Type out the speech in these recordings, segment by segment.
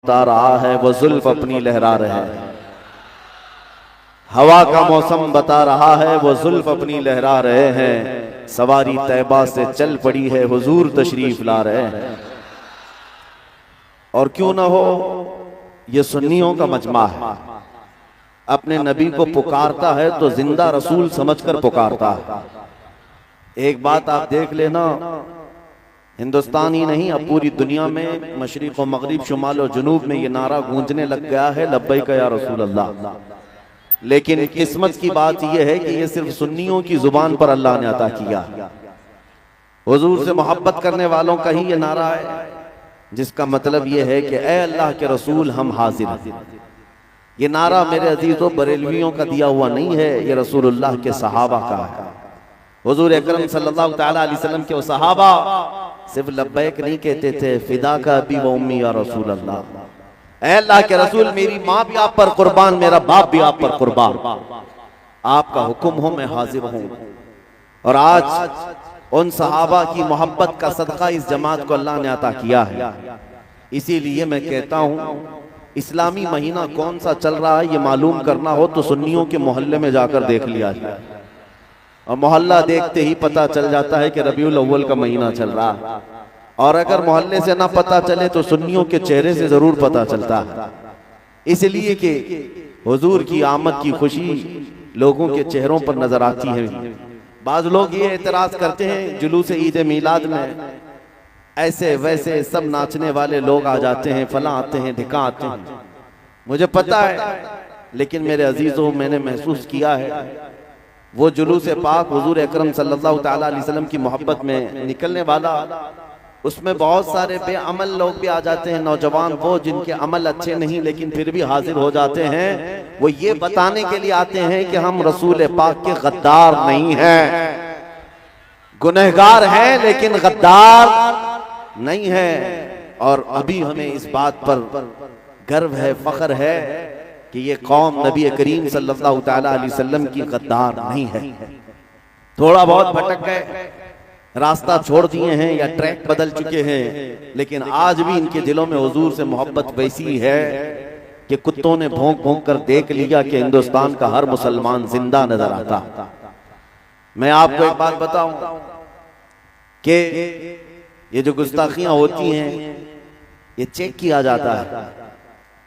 बता रहा है वो जुल्फ अपनी लहरा रहे हैं। हवा का मौसम बता रहा है वो जुल्फ अपनी लहरा रहे हैं। सवारी तैबा से चल पड़ी है हुजूर तशरीफ ला रहे हैं। और क्यों ना हो, ये सुन्नियों का मजमा है, अपने नबी को पुकारता है तो जिंदा रसूल समझकर पुकारता है। एक बात आप देख लेना, हिंदुस्तान ही नहीं अब पूरी दुनिया में मशरिक व मगरिब शुमाल और जुनूब में ये नारा गूंजने लग गया है, लब्बैक या रसूल अल्लाह। लेकिन किस्मत की बात यह है कि ये सिर्फ सुन्नियों की जुबान पर अल्लाह ने अता किया। हुजूर से मोहब्बत करने वालों का ही ये नारा है, जिसका मतलब ये है कि ए अल्लाह के रसूल हम हाजिर हैं। ये नारा मेरे अजीजों बरेलवियों का दिया हुआ नहीं है, ये रसूलुल्लाह के सहाबा का है। हुजूर अकरम सल्लल्लाहु तआला अलैहि वसल्लम के वो सहाबा सिर्फ लब्बैक नहीं कहते थे, फिदा का अबी व उम्मी या रसूल अल्लाह। ऐ अल्लाह के रसूल, मेरी माँ भी आप पर कुर्बान, मेरा बाप भी आप पर कुर्बान, आपका हुक्म हो मैं हाजिर हूँ। और आज उन सहाबा की मोहब्बत का सदका इस जमात को अल्लाह ने अता किया है। इसीलिए मैं कहता हूँ, इस्लामी महीना कौन सा चल रहा है ये मालूम करना हो तो सुन्नियों के मोहल्ले में जाकर देख लिया जाए, और मोहल्ला देखते ही पता चल जाता है कि रबीउल अव्वल का महीना चल रहा है। और अगर मोहल्ले से ना पता चले तो सुन्नियों के चेहरे से जरूर पता चलता है, इसलिए कि हुजूर की आमद की खुशी लोगों के चेहरों पर नजर आती है। बाज लोग ये एतराज करते हैं जुलूस ईद मिलाद में ऐसे वैसे सब नाचने वाले लोग आ जाते हैं, फला आते हैं, ढिका आते हैं। मुझे पता है, लेकिन मेरे अजीजों मैंने महसूस किया है वो जुलूस पाक हुजूर अकरम सल्लल्लाहु तआला अलैहि वसल्लम की मोहब्बत में निकलने वाला, उसमें बहुत सारे बेअमल लोग भी आ जाते हैं, नौजवान वो जिनके अमल अच्छे नहीं लेकिन फिर भी हाजिर हो जाते हैं। वो ये बताने के लिए आते हैं कि हम रसूल पाक के गद्दार नहीं हैं, गुनहगार हैं लेकिन गद्दार नहीं है। और अभी हमें इस बात पर गर्व है, फख्र है कि ये कौम नबी करीम सल्लल्लाहु तआला अलैहि वसल्लम की गद्दार नहीं है। थोड़ा बहुत भटक गए, रास्ता छोड़ दिए हैं या ट्रैक बदल चुके हैं, लेकिन आज भी इनके दिलों में हुजूर से मोहब्बत वैसी है कि कुत्तों ने भौंक भौंक कर देख लिया कि हिंदुस्तान का हर मुसलमान जिंदा नजर आता। मैं आपको एक बात बताऊं कि ये जो गुस्ताखियां होती हैं ये चेक किया जाता है,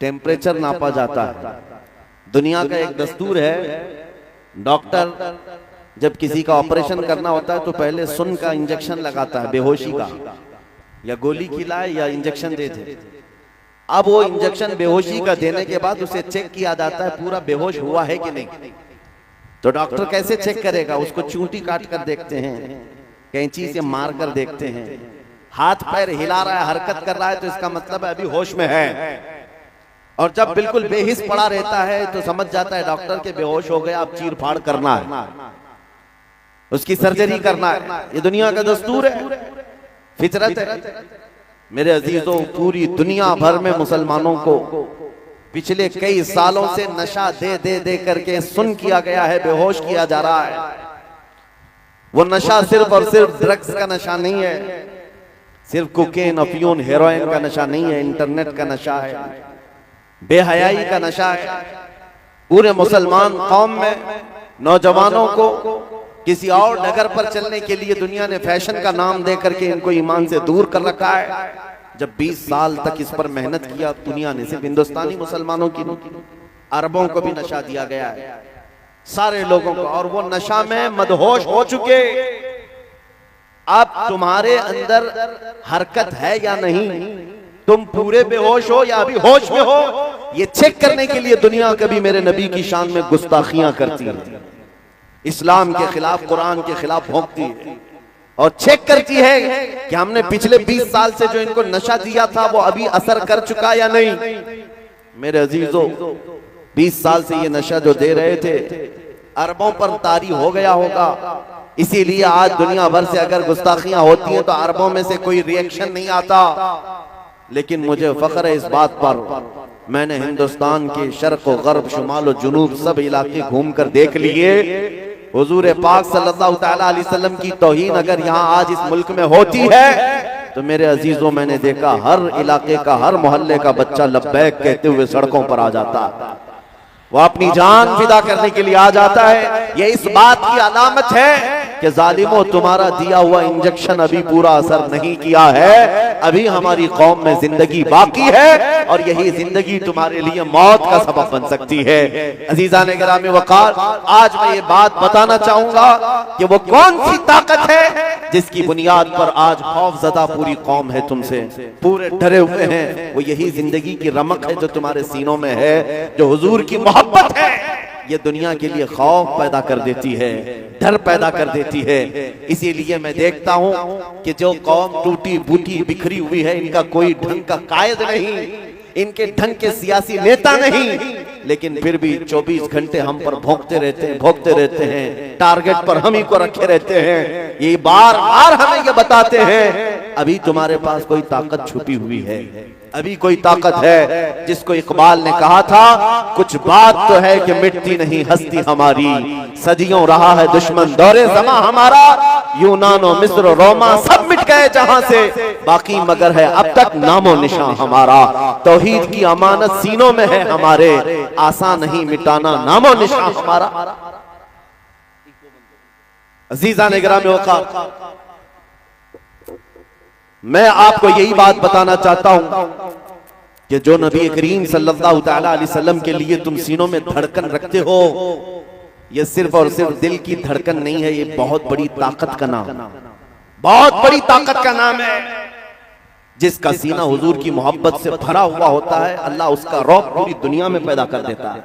टेम्परेचर नापा जाता है। दुनिया का एक दस्तूर है, डॉक्टर जब किसी का ऑपरेशन करना होता है तो पहले सुन का इंजेक्शन लगाता है, बेहोशी का, या गोली खिलाए या इंजेक्शन दे दे। अब वो इंजेक्शन बेहोशी का देने के बाद उसे चेक किया जाता है पूरा बेहोश हुआ है कि नहीं। तो डॉक्टर कैसे चेक करेगा? उसको चूंटी काट कर देखते हैं, कैंची से मार कर देखते हैं, हाथ पैर हिला रहा है, हरकत कर रहा है तो इसका मतलब है अभी होश में है। और जब बिल्कुल बेहिस पड़ा रहता है तो समझ जाता है डॉक्टर के बेहोश हो गया, अब चीर फाड़ करना है, उसकी सर्जरी करना है। ये दुनिया का दस्तूर है, फितरत है। मेरे अजीजों, पूरी दुनिया भर में मुसलमानों को पिछले कई सालों से नशा दे दे दे करके सुन किया गया है, बेहोश किया जा रहा है। वो नशा सिर्फ और सिर्फ ड्रग्स का नशा नहीं है, सिर्फ कोकेन, अफीम, हेरोइन का नशा नहीं है, इंटरनेट का नशा है, बेहयाई का नशा है। पूरे मुसलमान कौम में नौजवानों को किसी और डगर पर चलने के लिए दुनिया ने फैशन का नाम दे करके इनको ईमान से दूर कर रखा है। जब 20 साल तक इस पर मेहनत किया दुनिया ने, सिर्फ हिंदुस्तानी मुसलमानों की, अरबों को भी नशा दिया गया है, सारे लोगों को, और वो नशा में मदहोश हो चुके। अब तुम्हारे अंदर हरकत है या नहीं, तुम पूरे बेहोश हो या अभी होश में हो, ये चेक करने के लिए दुनिया कभी मेरे नबी की शान में गुस्ताखियां करती है, इस्लाम के खिलाफ, कुरान के खिलाफ भौंकती है, और चेक करती है कि हमने पिछले 20 साल से जो इनको नशा दिया था वो अभी असर कर चुका या नहीं। मेरे अजीजों, 20 साल से ये नशा जो दे रहे थे अरबों पर तारी हो गया होगा, इसीलिए आज दुनिया भर से अगर गुस्ताखियां होती हैं तो अरबों में से कोई रिएक्शन नहीं आता। लेकिन मुझे फख्र है इस बात पर, मैंने हिंदुस्तान के शर्क और गर्ब, शुमाल और जुनूब सब इलाके घूम कर देख लिए। हुजूर पाक सल्लल्लाहु तआला अलैहि वसल्लम की तौहीन अगर यहाँ आज इस मुल्क में होती है तो मेरे अजीजों, मैंने देखा हर इलाके का, हर मोहल्ले का बच्चा लब्बैक कहते हुए सड़कों पर आ जाता है। वो अपनी जान फिदा करने के लिए आ जाता है। ये इस बात की अलामत है कि जालिमों, तुम्हारा दिया हुआ इंजेक्शन अभी पूरा असर नहीं किया है। अभी हमारी कौम में जिंदगी बाकी है और यही जिंदगी तुम्हारे लिए मौत का सबब बन सकती है। अजीजान गिरामी वक़ार, आज मैं ये बात बताना चाहूंगा कि वो कौन सी ताकत है जिसकी बुनियाद पर आज खौफजदा पूरी कौम है, तुमसे पूरे डरे हुए हैं। वो यही जिंदगी की रमक है जो तुम्हारे सीनों में है, जो हुजूर की मोहब्बत है। ये दुनिया के लिए खौफ पैदा कर देती है, डर पैदा कर देती है। इसीलिए मैं देखता हूं कि जो कौम टूटी बूटी बिखरी हुई है, इनका कोई ढंग का कायद नहीं, इनके ढंग के सियासी नेता नहीं, लेकिन फिर भी 24 घंटे हम पर भोंकते रहते हैं, टारगेट पर हम ही को रखे रहते हैं। ये बार बार हमें ये बताते हैं अभी तुम्हारे पास कोई ताकत छुपी हुई है, अभी कोई ताकत है। जिसको इकबाल ने कहा था, कुछ बात तो है कि मिटती नहीं हस्ती हमारी, सदियों रहा है दुश्मन दौरे ज़मा हमारा, यूनान और मिस्र रोमा सब मिट गए जहां से, बाकी मगर है अब तक नामो निशान हमारा। तौहीद की अमानत सीनों में है हमारे, आसान नहीं मिटाना नामो निशान हमारा। अजीज़ान गिरामी वक़ार, मैं आपको यही बात बताना चाहता हूं कि जो नबी करीम सल्लल्लाहु तआला अलैहि वसल्लम के लिए तुम सीनों में धड़कन रखते हो, ये सिर्फ और सिर्फ दिल की धड़कन नहीं है, ये बहुत बड़ी ताकत का नाम, बहुत बड़ी ताकत का नाम है। जिसका सीना हुजूर की मोहब्बत से भरा हुआ होता है, अल्लाह उसका रौब पूरी दुनिया में पैदा कर देता है,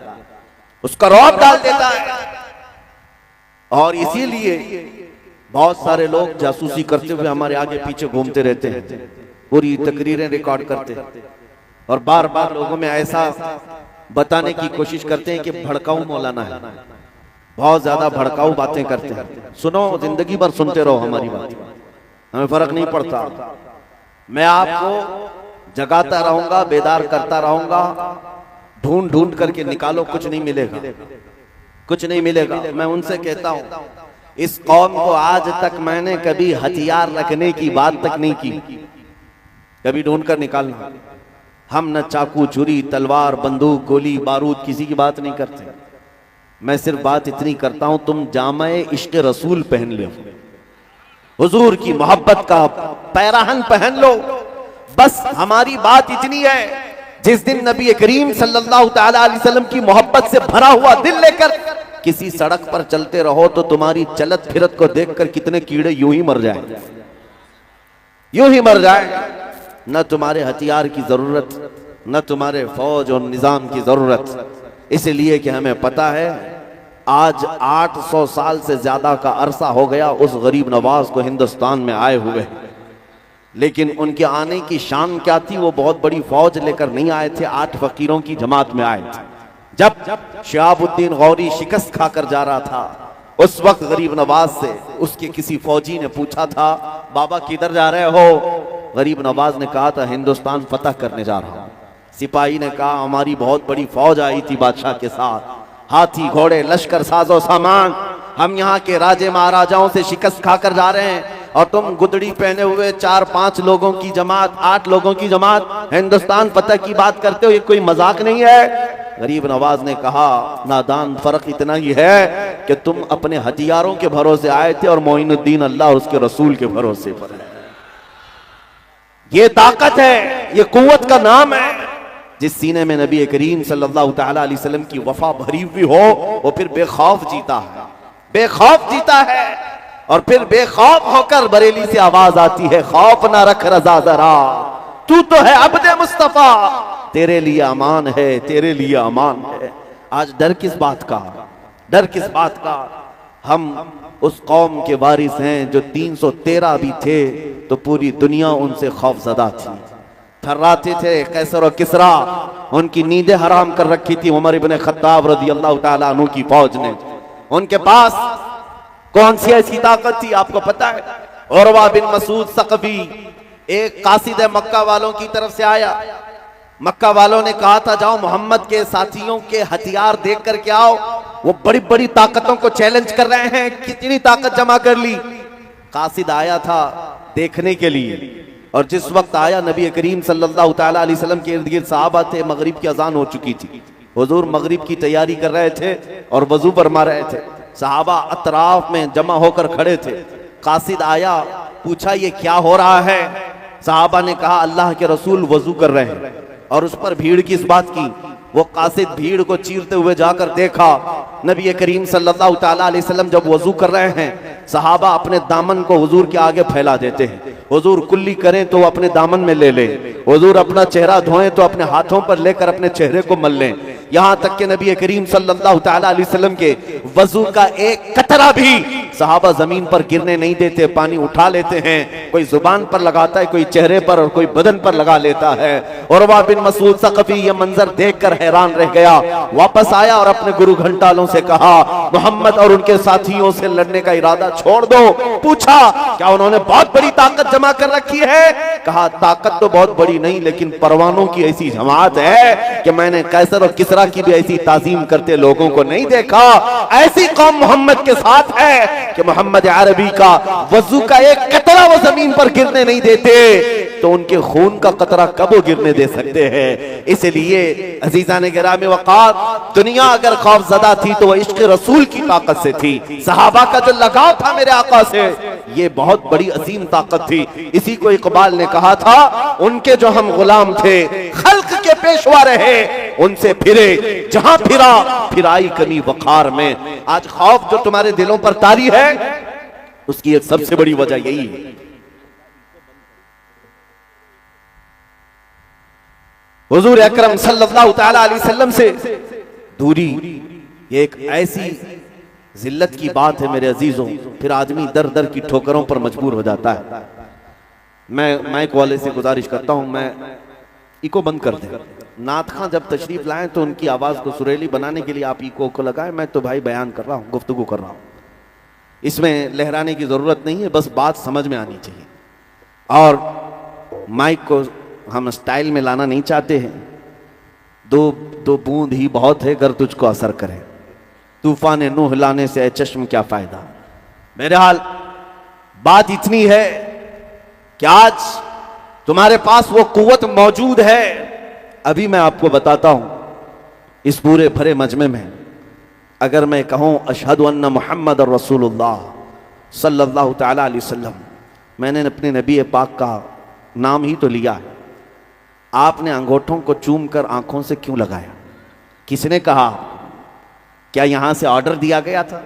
उसका रौब डाल देता है। और इसीलिए बहुत सारे लोग जासूसी करते हुए हमारे आगे पीछे घूमते रहते हैं, पूरी तकरीरें रिकॉर्ड करते हैं और बार बार लोगों में ऐसा बताने की कोशिश करते हैं कि भड़काऊ मौलाना है, बहुत ज्यादा भड़काऊ बातें करते हैं। सुनो, जिंदगी भर सुनते रहो हमारी बात, हमें फर्क नहीं पड़ता। मैं आपको जगाता रहूंगा, बेदार करता रहूंगा, ढूंढ ढूंढ करके निकालो, कुछ नहीं मिलेगा, कुछ नहीं मिलेगा। मैं उनसे कहता हूं, इस कौम को आज तक मैंने कभी हथियार रखने की बात तक नहीं की, कभी ढूंढ कर निकालना। हम न चाकू छुरी तलवार बंदूक गोली बारूद किसी की बात नहीं करते। मैं सिर्फ बात इतनी करता हूं, तुम जामे इश्क रसूल पहन लो, हुजूर की मोहब्बत का पैराहन पहन लो, बस हमारी बात इतनी है। जिस दिन नबी करीम सल्लल्लाहु तआला अलैहि वसल्लम की मोहब्बत से भरा हुआ दिल लेकर किसी सड़क पर चलते रहो तो तुम्हारी चलत फिरत को देखकर कितने कीड़े यूं ही मर जाएं, यूं ही मर जाएं। न तुम्हारे हथियार की जरूरत, न तुम्हारे फौज और निजाम की जरूरत, इसलिए कि हमें पता है आज 800 साल से ज्यादा का अरसा हो गया उस गरीब नवाज को हिंदुस्तान में आए हुए, लेकिन उनके आने की शान क्या थी? वो बहुत बड़ी फौज लेकर नहीं आए थे, 8 फकीरों की जमात में आए थे। जब शहाबुद्दीन गौरी शिकस्त खाकर जा रहा था, उस वक्त गरीब नवाज से उसके किसी फौजी ने पूछा था, बाबा किधर जा रहे हो? गरीब नवाज ने कहा था, हिंदुस्तान फतह करने जा रहा हूं। सिपाही ने कहा, हमारी बहुत बड़ी फौज आई थी बादशाह के साथ, हाथी घोड़े लश्कर साजो सामान, हम यहाँ के राजे महाराजाओं से शिकस्त खाकर जा रहे हैं और तुम गुदड़ी पहने हुए 4-5 लोगों की जमात, 8 लोगों की जमात हिंदुस्तान फतह की बात करते हो, ये कोई मजाक नहीं है। गरीब नवाज ने कहा, नादान, फर्क इतना ही है कि तुम अपने हथियारों के भरोसे आए थे और मोइनुद्दीन अल्लाह और उसके रसूल के भरोसे पर है। ये ताकत है, ये कुव्वत का नाम है। जिस सीने में नबी करीम सल्लल्लाहु तआला अलैहि वसल्लम की वफा भरी हुई हो, वो फिर बेखौफ जीता है, बेखौफ जीता है। और फिर बेखौफ होकर बरेली से आवाज आती है, खौफ ना रख रजा जरा, तू तो है अब्दे मुस्तफा, तेरे लिए अमान है, तेरे लिए अमान है। आज डर किस बात का, डर किस बात का? हम उस कौम के वारिस हैं जो 313 भी थे तो पूरी दुनिया उनसे खौफजदा थी, थर्राते थे। कैसर और किसरा उनकी नींदें हराम कर रखी थी उमर इब्ने खत्ताब रज़ियल्लाहु ताला अन्हु की फौज ने। उनके पास कौन सी ऐसी ताकत थी आपको पता है? उरवा बिन मसूद सकफी एक कासिद मक्का वालों की तरफ से आया। मक्का वालों ने कहा था, जाओ मोहम्मद के साथियों के हथियार देख कर के आओ, वो बड़ी बड़ी ताकतों को चैलेंज कर रहे हैं, कितनी ताकत जमा कर ली। कासिद आया था देखने के लिए, और जिस वक्त आया नबी करीम सल्लल्लाहु ताला अलैहि वसल्लम के इर्द गिर्द सहाबा थे, मगरिब की अजान हो चुकी थी, हुजूर मगरिब की तैयारी कर रहे थे और वजू फरमा रहे थे। सहाबा अतराफ में जमा होकर खड़े थे। कासिद आया, पूछा ये क्या हो रहा है? सहाबा ने कहा अल्लाह के रसूल वजू कर रहे हैं। और उस पर भीड़ की इस बात की, वो कासिद भीड़ को चीरते हुए जाकर देखा, नबी करीम सल्लल्लाहु ताला अलैहि वसल्लम जब वजू कर रहे हैं, सहाबा अपने दामन को हुजूर के आगे फैला देते हैं। हुजूर कुल्ली करें तो अपने दामन में ले लें, हुजूर अपना चेहरा धोएं तो अपने हाथों पर लेकर अपने चेहरे को मल लें। यहां तक कि नबी करीम सल्लल्लाहु ताला अलैहि वसल्लम के वजू का एक कतरा भी सहाबा जमीन पर गिरने नहीं देते, पानी उठा लेते हैं। कोई जुबान पर लगाता है, कोई चेहरे पर और कोई बदन पर लगा लेता है। उरवा बिन मसूद सक़फ़ी ये मंजर देखकर हैरान रह गया। वापस आया और अपने गुरु घंटालों से कहा मोहम्मद और उनके साथियों से लड़ने का इरादा छोड़ दो। पूछा क्या उन्होंने बहुत बड़ी ताकत जमा कर रखी है? कहा ताकत तो बहुत बड़ी नहीं, लेकिन परवानों की ऐसी जमात है कि मैंने कैसर और किसरा की भी ऐसी ताजीम करते लोगों को नहीं देखा। ऐसी कौम मोहम्मद के साथ है कि मोहम्मद अरबी का वजू का एक कतरा वो जमीन पर गिरने नहीं देते, तो उनके खून का कतरा कब वो गिरने दे सकते हैं? इसलिए अजीजान गिरामी वक़ार, दुनिया अगर खौफज़दा थी तो वह इश्क़ रसूल की ताकत से थी। सहाबा का जो लगाव था मेरे आका से, ये बहुत बड़ी अजीम ताकत थी। इसी को इकबाल ने कहा था, उनके जो हम गुलाम थे, खल्क के पेशवा रहे, उनसे फिरे जहां फिरा फिराई कमी वखार में। आज खौफ जो तुम्हारे दिलों पर तारी है, उसकी एक सबसे बड़ी वजह यही है। हुजूर अकरम सल्लल्लाहु ताला अलैहि वसल्लम से दूरी ये एक ऐसी जिल्लत की बात है मेरे अजीजों, फिर आदमी दर दर की ठोकरों पर मजबूर हो जाता है। मैं माइक वाले से गुजारिश करता हूं, मैं इको बंद कर दें। नात खां जब तशरीफ लाएं तो उनकी आवाज को सुरीली बनाने के लिए आप इको को लगाएं। मैं तो भाई बयान कर रहा हूं, गुफ्तगू कर रहा हूं, इसमें लहराने की जरूरत नहीं है, बस बात समझ में आनी चाहिए। और माइक को हम स्टाइल में लाना नहीं चाहते हैं। दो बूंद ही बहुत है अगर तुझको असर करे, तूफान नूह लाने से चश्म क्या फायदा। मेरे हाल बात इतनी है कि आज तुम्हारे पास वो कुव्वत मौजूद है। अभी मैं आपको बताता हूं, इस पूरे भरे मजमे में अगर मैं कहूं अशहदु अन्ना मुहम्मद रसूलुल्लाह सल्लल्लाहु ताला अलैहि वसल्लम, मैंने अपने नबी पाक का नाम ही तो लिया है। आपने अंगूठों को चूम कर आंखों से क्यों लगाया? किसने कहा? क्या यहां से ऑर्डर दिया गया था?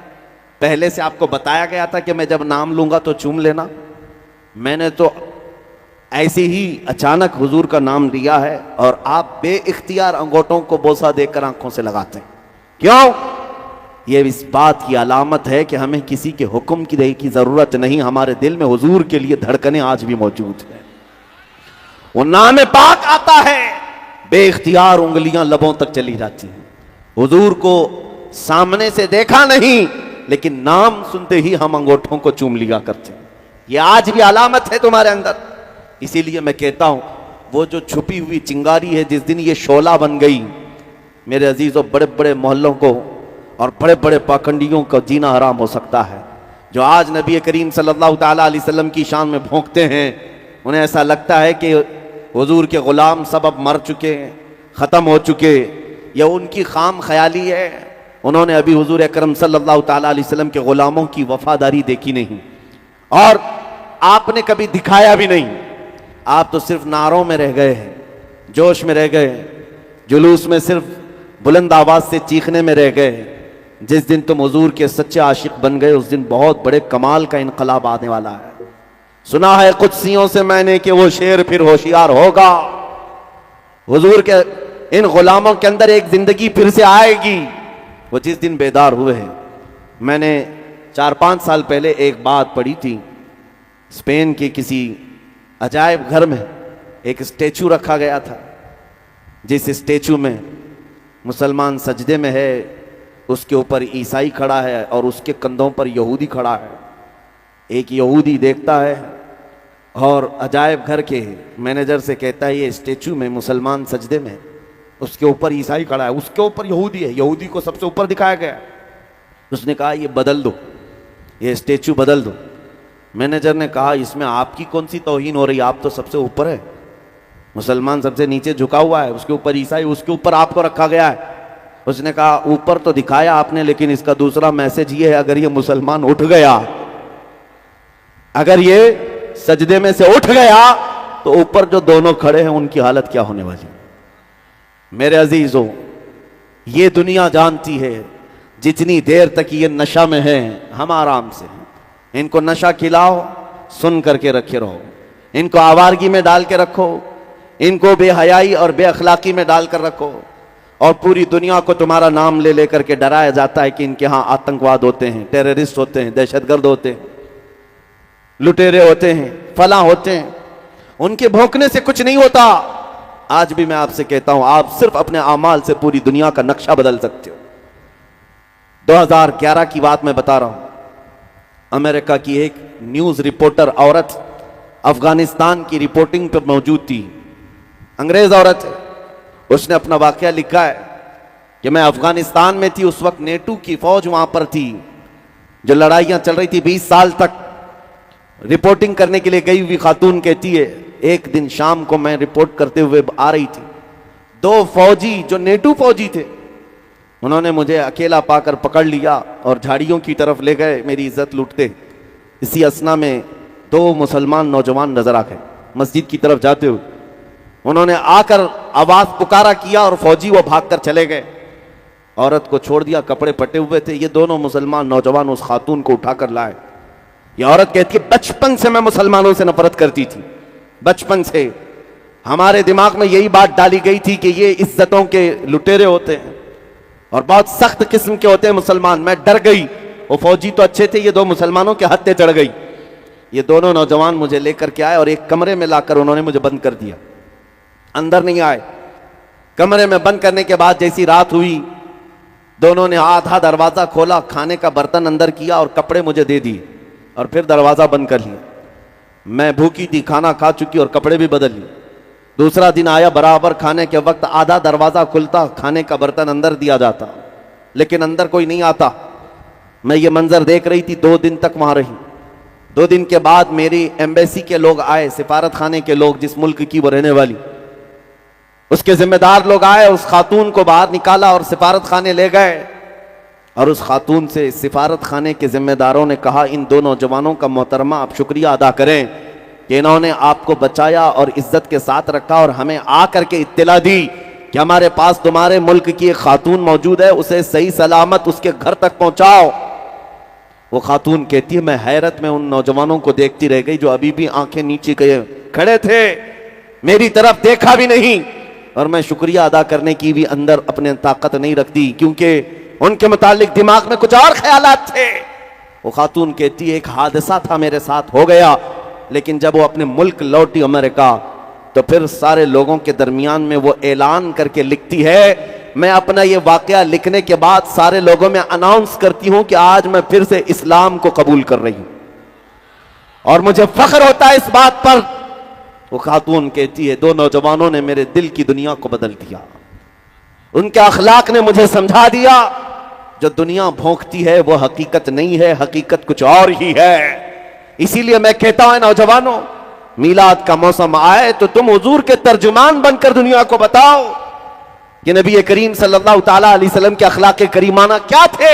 पहले से आपको बताया गया था कि मैं जब नाम लूंगा तो चूम लेना? मैंने तो ऐसे ही अचानक हुजूर का नाम लिया है और आप बेइख्तियार अंगूठों को बोसा देकर आंखों से लगाते हैं। क्यों? ये इस बात की अलामत है कि हमें किसी के हुक्म की जरूरत नहीं, हमारे दिल में हुजूर के लिए धड़कनें आज भी मौजूद है। वो नाम पाक आता है, बेइख्तियार उंगलियां लबों तक चली जाती हैं। हुजूर को सामने से देखा नहीं, लेकिन नाम सुनते ही हम अंगूठों को चूम लिया करते हैं। ये आज भी अलामत है तुम्हारे अंदर। इसीलिए मैं कहता हूं, वो जो छुपी हुई चिंगारी है, जिस दिन ये शोला बन गई, मेरे अजीजों, बड़े बड़े मोहल्लों को और बड़े बड़े पाखंडियों का जीना हराम हो सकता है। जो आज नबी करीम सल्लल्लाहु ताला अलैहि वसल्लम की शान में भौंकते हैं, उन्हें ऐसा लगता है कि हुजूर के गुलाम सब अब मर चुके, ख़त्म हो चुके। यह उनकी खाम ख्याली है। उन्होंने अभी हुजूर अकरम सल्लल्लाहु ताला अलैहि वसल्लम के गुलामों की वफादारी देखी नहीं, और आपने कभी दिखाया भी नहीं। आप तो सिर्फ नारों में रह गए हैं, जोश में रह गए, जुलूस में सिर्फ बुलंद आवाज से चीखने में रह गए। जिस दिन तुम हुजूर के सच्चे आशिक बन गए, उस दिन बहुत बड़े कमाल का इनकलाब आने वाला है। सुना है कुदसियों से मैंने कि वो शेर फिर होशियार होगा। हुजूर के इन गुलामों के अंदर एक जिंदगी फिर से आएगी। वो जिस दिन बेदार हुए हैं, मैंने 4-5 साल पहले एक बात पढ़ी थी। स्पेन के किसी अजायब घर में एक स्टेचू रखा गया था, जिस स्टेचू में मुसलमान सजदे में है, उसके ऊपर ईसाई खड़ा है और उसके कंधों पर यहूदी खड़ा है। एक यहूदी देखता है और अजायब घर के मैनेजर से कहता है, ये स्टेचू में मुसलमान सजदे में, उसके ऊपर ईसाई खड़ा है, उसके ऊपर यहूदी है, यहूदी को सबसे ऊपर दिखाया गया। उसने कहा ये बदल दो, ये स्टेचू बदल दो। मैनेजर ने कहा इसमें आपकी कौन सी तौहीन हो रही, आप तो सबसे ऊपर है, मुसलमान सबसे नीचे झुका हुआ है, उसके ऊपर ईसाई, उसके ऊपर आपको रखा गया है। उसने कहा ऊपर तो दिखाया आपने, लेकिन इसका दूसरा मैसेज ये है, अगर ये मुसलमान उठ गया, अगर ये सजदे में से उठ गया तो ऊपर जो दोनों खड़े हैं उनकी हालत क्या होने वाली। मेरे अजीजों, ये दुनिया जानती है जितनी देर तक ये नशा में है हम आराम से हैं। इनको नशा खिलाओ, सुन करके रखे रहो, इनको आवारगी में डाल के रखो, इनको बेहयाई और बेअखलाकी में डाल कर रखो, और पूरी दुनिया को तुम्हारा नाम ले लेकर के डराया जाता है कि इनके यहाँ आतंकवाद होते हैं, टेररिस्ट होते हैं, दहशतगर्द होते हैं, लुटेरे होते हैं, फला होते हैं। उनके भौंकने से कुछ नहीं होता। आज भी मैं आपसे कहता हूं, आप सिर्फ अपने आमाल से पूरी दुनिया का नक्शा बदल सकते हो। 2011 की बात मैं बता रहा हूं। अमेरिका की एक न्यूज रिपोर्टर औरत अफगानिस्तान की रिपोर्टिंग पर मौजूद थी, अंग्रेज औरत है। उसने अपना वाकया लिखा है कि मैं अफगानिस्तान में थी, उस वक्त नेटो की फौज वहां पर थी, जो लड़ाइयां चल रही थी 20 साल तक। रिपोर्टिंग करने के लिए गई हुई खातून कहती है, एक दिन शाम को मैं रिपोर्ट करते हुए आ रही थी, 2 फौजी जो नेटो फौजी थे, उन्होंने मुझे अकेला पाकर पकड़ लिया और झाड़ियों की तरफ ले गए, मेरी इज्जत लूटते। इसी असना में 2 मुसलमान नौजवान नजर आ गए मस्जिद की तरफ जाते हुए। उन्होंने आकर आवाज पुकारा किया और फौजी वो भागकर चले गए। औरत को छोड़ दिया, कपड़े फटे हुए थे। ये दोनों मुसलमान नौजवान उस खातून को उठाकर लाए। ये औरत कहती है, बचपन से मैं मुसलमानों से नफरत करती थी, बचपन से हमारे दिमाग में यही बात डाली गई थी कि ये इज्जतों के लुटेरे होते हैं और बहुत सख्त किस्म के होते हैं मुसलमान। मैं डर गई, वो फौजी तो अच्छे थे, ये 2 मुसलमानों के हत्थे चढ़ गई। ये दोनों नौजवान मुझे लेकर के आए और एक कमरे में लाकर उन्होंने मुझे बंद कर दिया, अंदर नहीं आए। कमरे में बंद करने के बाद जैसी रात हुई, दोनों ने आधा दरवाजा खोला, खाने का बर्तन अंदर किया और कपड़े मुझे दे दिए और फिर दरवाजा बंद कर लिया। मैं भूखी थी, खाना खा चुकी और कपड़े भी बदल लिए। दूसरा दिन आया, बराबर खाने के वक्त आधा दरवाजा खुलता, खाने का बर्तन अंदर दिया जाता, लेकिन अंदर कोई नहीं आता। मैं ये मंजर देख रही थी, 2 दिन तक वहां रही। 2 दिन के बाद मेरी एम्बेसी के लोग आए, सिफारत खाने के लोग, जिस मुल्क की वो रहने वाली, उसके जिम्मेदार लोग आए, उस खातून को बाहर निकाला और सिफारत खाने ले गए। और उस खातून से सिफारत खाने के जिम्मेदारों ने कहा, इन 2 नौजवानों का मोहतरमा आप शुक्रिया अदा करें कि इन्होंने आपको बचाया और इज्जत के साथ रखा और हमें आकर के इत्तला दी कि हमारे पास तुम्हारे मुल्क की एक खातून मौजूद है, उसे सही सलामत उसके घर तक पहुंचाओ। वो खातून कहती है, मैं हैरत में उन नौजवानों को देखती रह गई जो अभी भी आंखें नीचे किए खड़े थे, मेरी तरफ देखा भी नहीं, और मैं शुक्रिया अदा करने की भी अंदर अपने ताकत नहीं रखती, क्योंकि उनके मुतालिक दिमाग में कुछ और ख्यालात थे। वो खातून कहती है, एक हादसा था मेरे साथ हो गया, लेकिन जब वो अपने मुल्क लौटी अमेरिका, तो फिर सारे लोगों के दरमियान में वो ऐलान करके लिखती है, मैं अपना ये वाकया लिखने के बाद सारे लोगों में अनाउंस करती हूं कि आज मैं फिर से इस्लाम को कबूल कर रही हूं और मुझे फख्र होता है इस बात पर। वो खातून कहती है, 2 नौजवानों ने मेरे दिल की दुनिया को बदल दिया, उनके अखलाक ने मुझे समझा दिया, जो दुनिया भोंकती है वो हकीकत नहीं है, हकीकत कुछ और ही है। इसीलिए मैं कहता हूं नौजवानों, मीलाद का मौसम आए तो तुम हुजूर के तर्जुमान बनकर दुनिया को बताओ कि नबी करीम सल्लल्लाहु ताला अलैहि वसल्लम के अखलाक करीमाना क्या थे।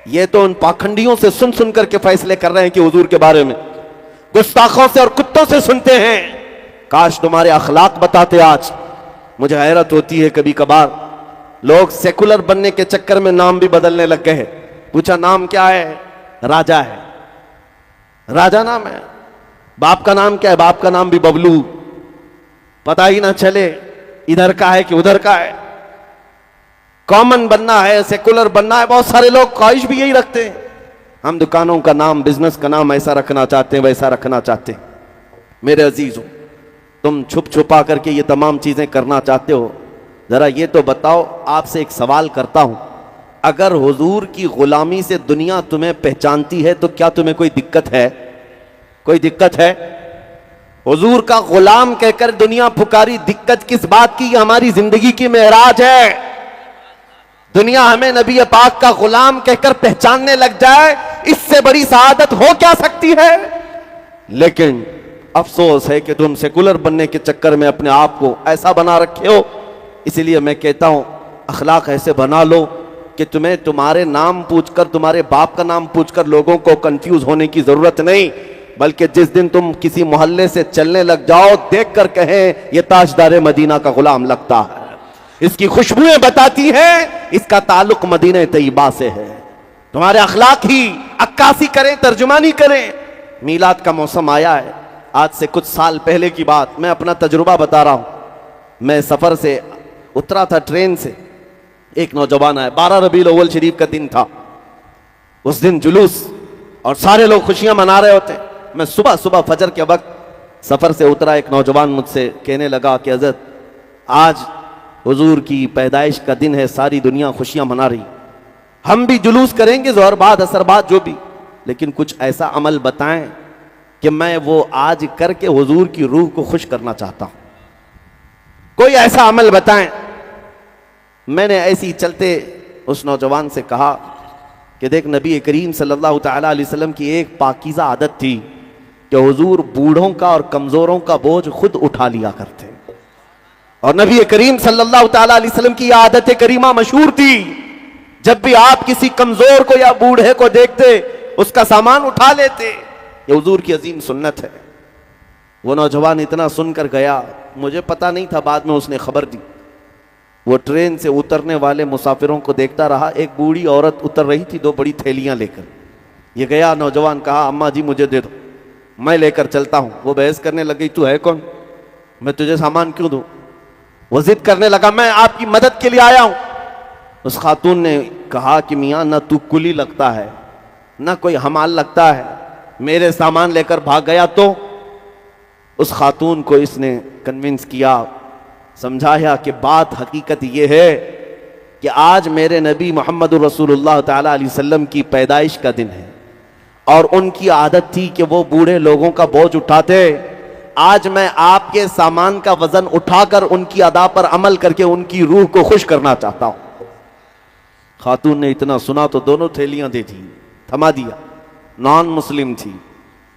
ये तो उन पाखंडियों से सुन सुन करके फैसले कर रहे हैं कि हुजूर के बारे में, गुस्ताखों से और कुत्तों से सुनते हैं। काश तुम्हारे अखलाक बताते। आज मुझे हैरत होती है, कभी कभार लोग सेकुलर बनने के चक्कर में नाम भी बदलने लग गए हैं। पूछा नाम क्या है? राजा है, राजा नाम है। बाप का नाम क्या है? बाप का नाम भी बबलू, पता ही ना चले इधर का है कि उधर का है। कॉमन बनना है, सेकुलर बनना है, बहुत सारे लोग ख्वाहिश भी यही रखते हैं। हम दुकानों का नाम, बिजनेस का नाम ऐसा रखना चाहते हैं, वैसा रखना चाहते हैं। मेरे अजीजों, तुम छुप छुपा करके ये तमाम चीजें करना चाहते हो। जरा ये तो बताओ, आपसे एक सवाल करता हूं, अगर हुजूर की गुलामी से दुनिया तुम्हें पहचानती है तो क्या तुम्हें कोई दिक्कत है? कोई दिक्कत है? हुजूर का गुलाम कहकर दुनिया पुकारी, दिक्कत किस बात की? हमारी जिंदगी की मेराज है। दुनिया हमें नबी पाक का गुलाम कहकर पहचानने लग जाए, इससे बड़ी सआदत हो क्या सकती है? लेकिन अफसोस है कि तुम सेकुलर बनने के चक्कर में अपने आप को ऐसा बना रखे हो। इसीलिए मैं कहता हूं अखलाक ऐसे बना लो कि तुम्हें तुम्हारे नाम पूछकर, तुम्हारे बाप का नाम पूछकर लोगों को कंफ्यूज होने की जरूरत नहीं, बल्कि जिस दिन तुम किसी मोहल्ले से चलने लग जाओ देखकर कहें ये ताजदार मदीना का गुलाम लगता है, इसकी खुशबुएं बताती हैं इसका ताल्लुक मदीना तैयबा से है। तुम्हारे अखलाक ही अक्कासी करें, तर्जुमानी करें। मीलाद का मौसम आया है, आज से कुछ साल पहले की बात, मैं अपना तजुर्बा बता रहा हूं। मैं सफर से उतरा था ट्रेन से, एक नौजवान आया, 12 रबीउल अव्वल शरीफ का दिन था। उस दिन जुलूस और सारे लोग खुशियां मना रहे होते। मैं सुबह सुबह फजर के वक्त सफर से उतरा, एक नौजवान मुझसे कहने लगा कि हज़रत आज हुजूर की पैदाइश का दिन है, सारी दुनिया खुशियां मना रही, हम भी जुलूस करेंगे ज़ोहर बाद असर बाद जो भी, लेकिन कुछ ऐसा अमल बताएं कि मैं वो आज करके हुजूर की रूह को खुश करना चाहता हूं, कोई ऐसा अमल बताएं। मैंने ऐसी चलते उस नौजवान से कहा कि देख, नबी करीम सल्लल्लाहु तआला अलैहि वसल्लम की एक पाकीज़ा आदत थी कि हुजूर बूढ़ों का और कमजोरों का बोझ खुद उठा लिया करते, और नबी करीम सल्लल्लाहु तआला अलैहि वसल्लम की आदत करीमा मशहूर थी, जब भी आप किसी कमजोर को या बूढ़े को देखते उसका सामान उठा लेते। ये हुजूर की अजीम सुन्नत है। वो नौजवान इतना सुनकर गया, मुझे पता नहीं था, बाद में उसने खबर दी। वो ट्रेन से उतरने वाले मुसाफिरों को देखता रहा, एक बूढ़ी औरत उतर रही थी 2 बड़ी थैलियां लेकर। ये गया, नौजवान कहा अम्मा जी मुझे दे दो, मैं लेकर चलता हूं। वो बहस करने लगी, तू है कौन, मैं तुझे सामान क्यों दूं। वो जिद करने लगा, मैं आपकी मदद के लिए आया हूं। उस खातून ने कहा कि मियाँ ना तू कुली लगता है ना कोई हमाल लगता है, मेरे सामान लेकर भाग गया। तो उस खातून को इसने कन्विंस किया, समझाया कि बात हकीकत यह है कि आज मेरे नबी मोहम्मद रसूलुल्लाह ताला अलैहि वसल्लम की पैदाइश का दिन है, और उनकी आदत थी कि वो बूढ़े लोगों का बोझ उठाते। आज मैं आपके सामान का वजन उठाकर उनकी अदा पर अमल करके उनकी रूह को खुश करना चाहता हूं। खातून ने इतना सुना तो दोनों थैलियां दे दी, थमा दिया। नॉन मुस्लिम थी,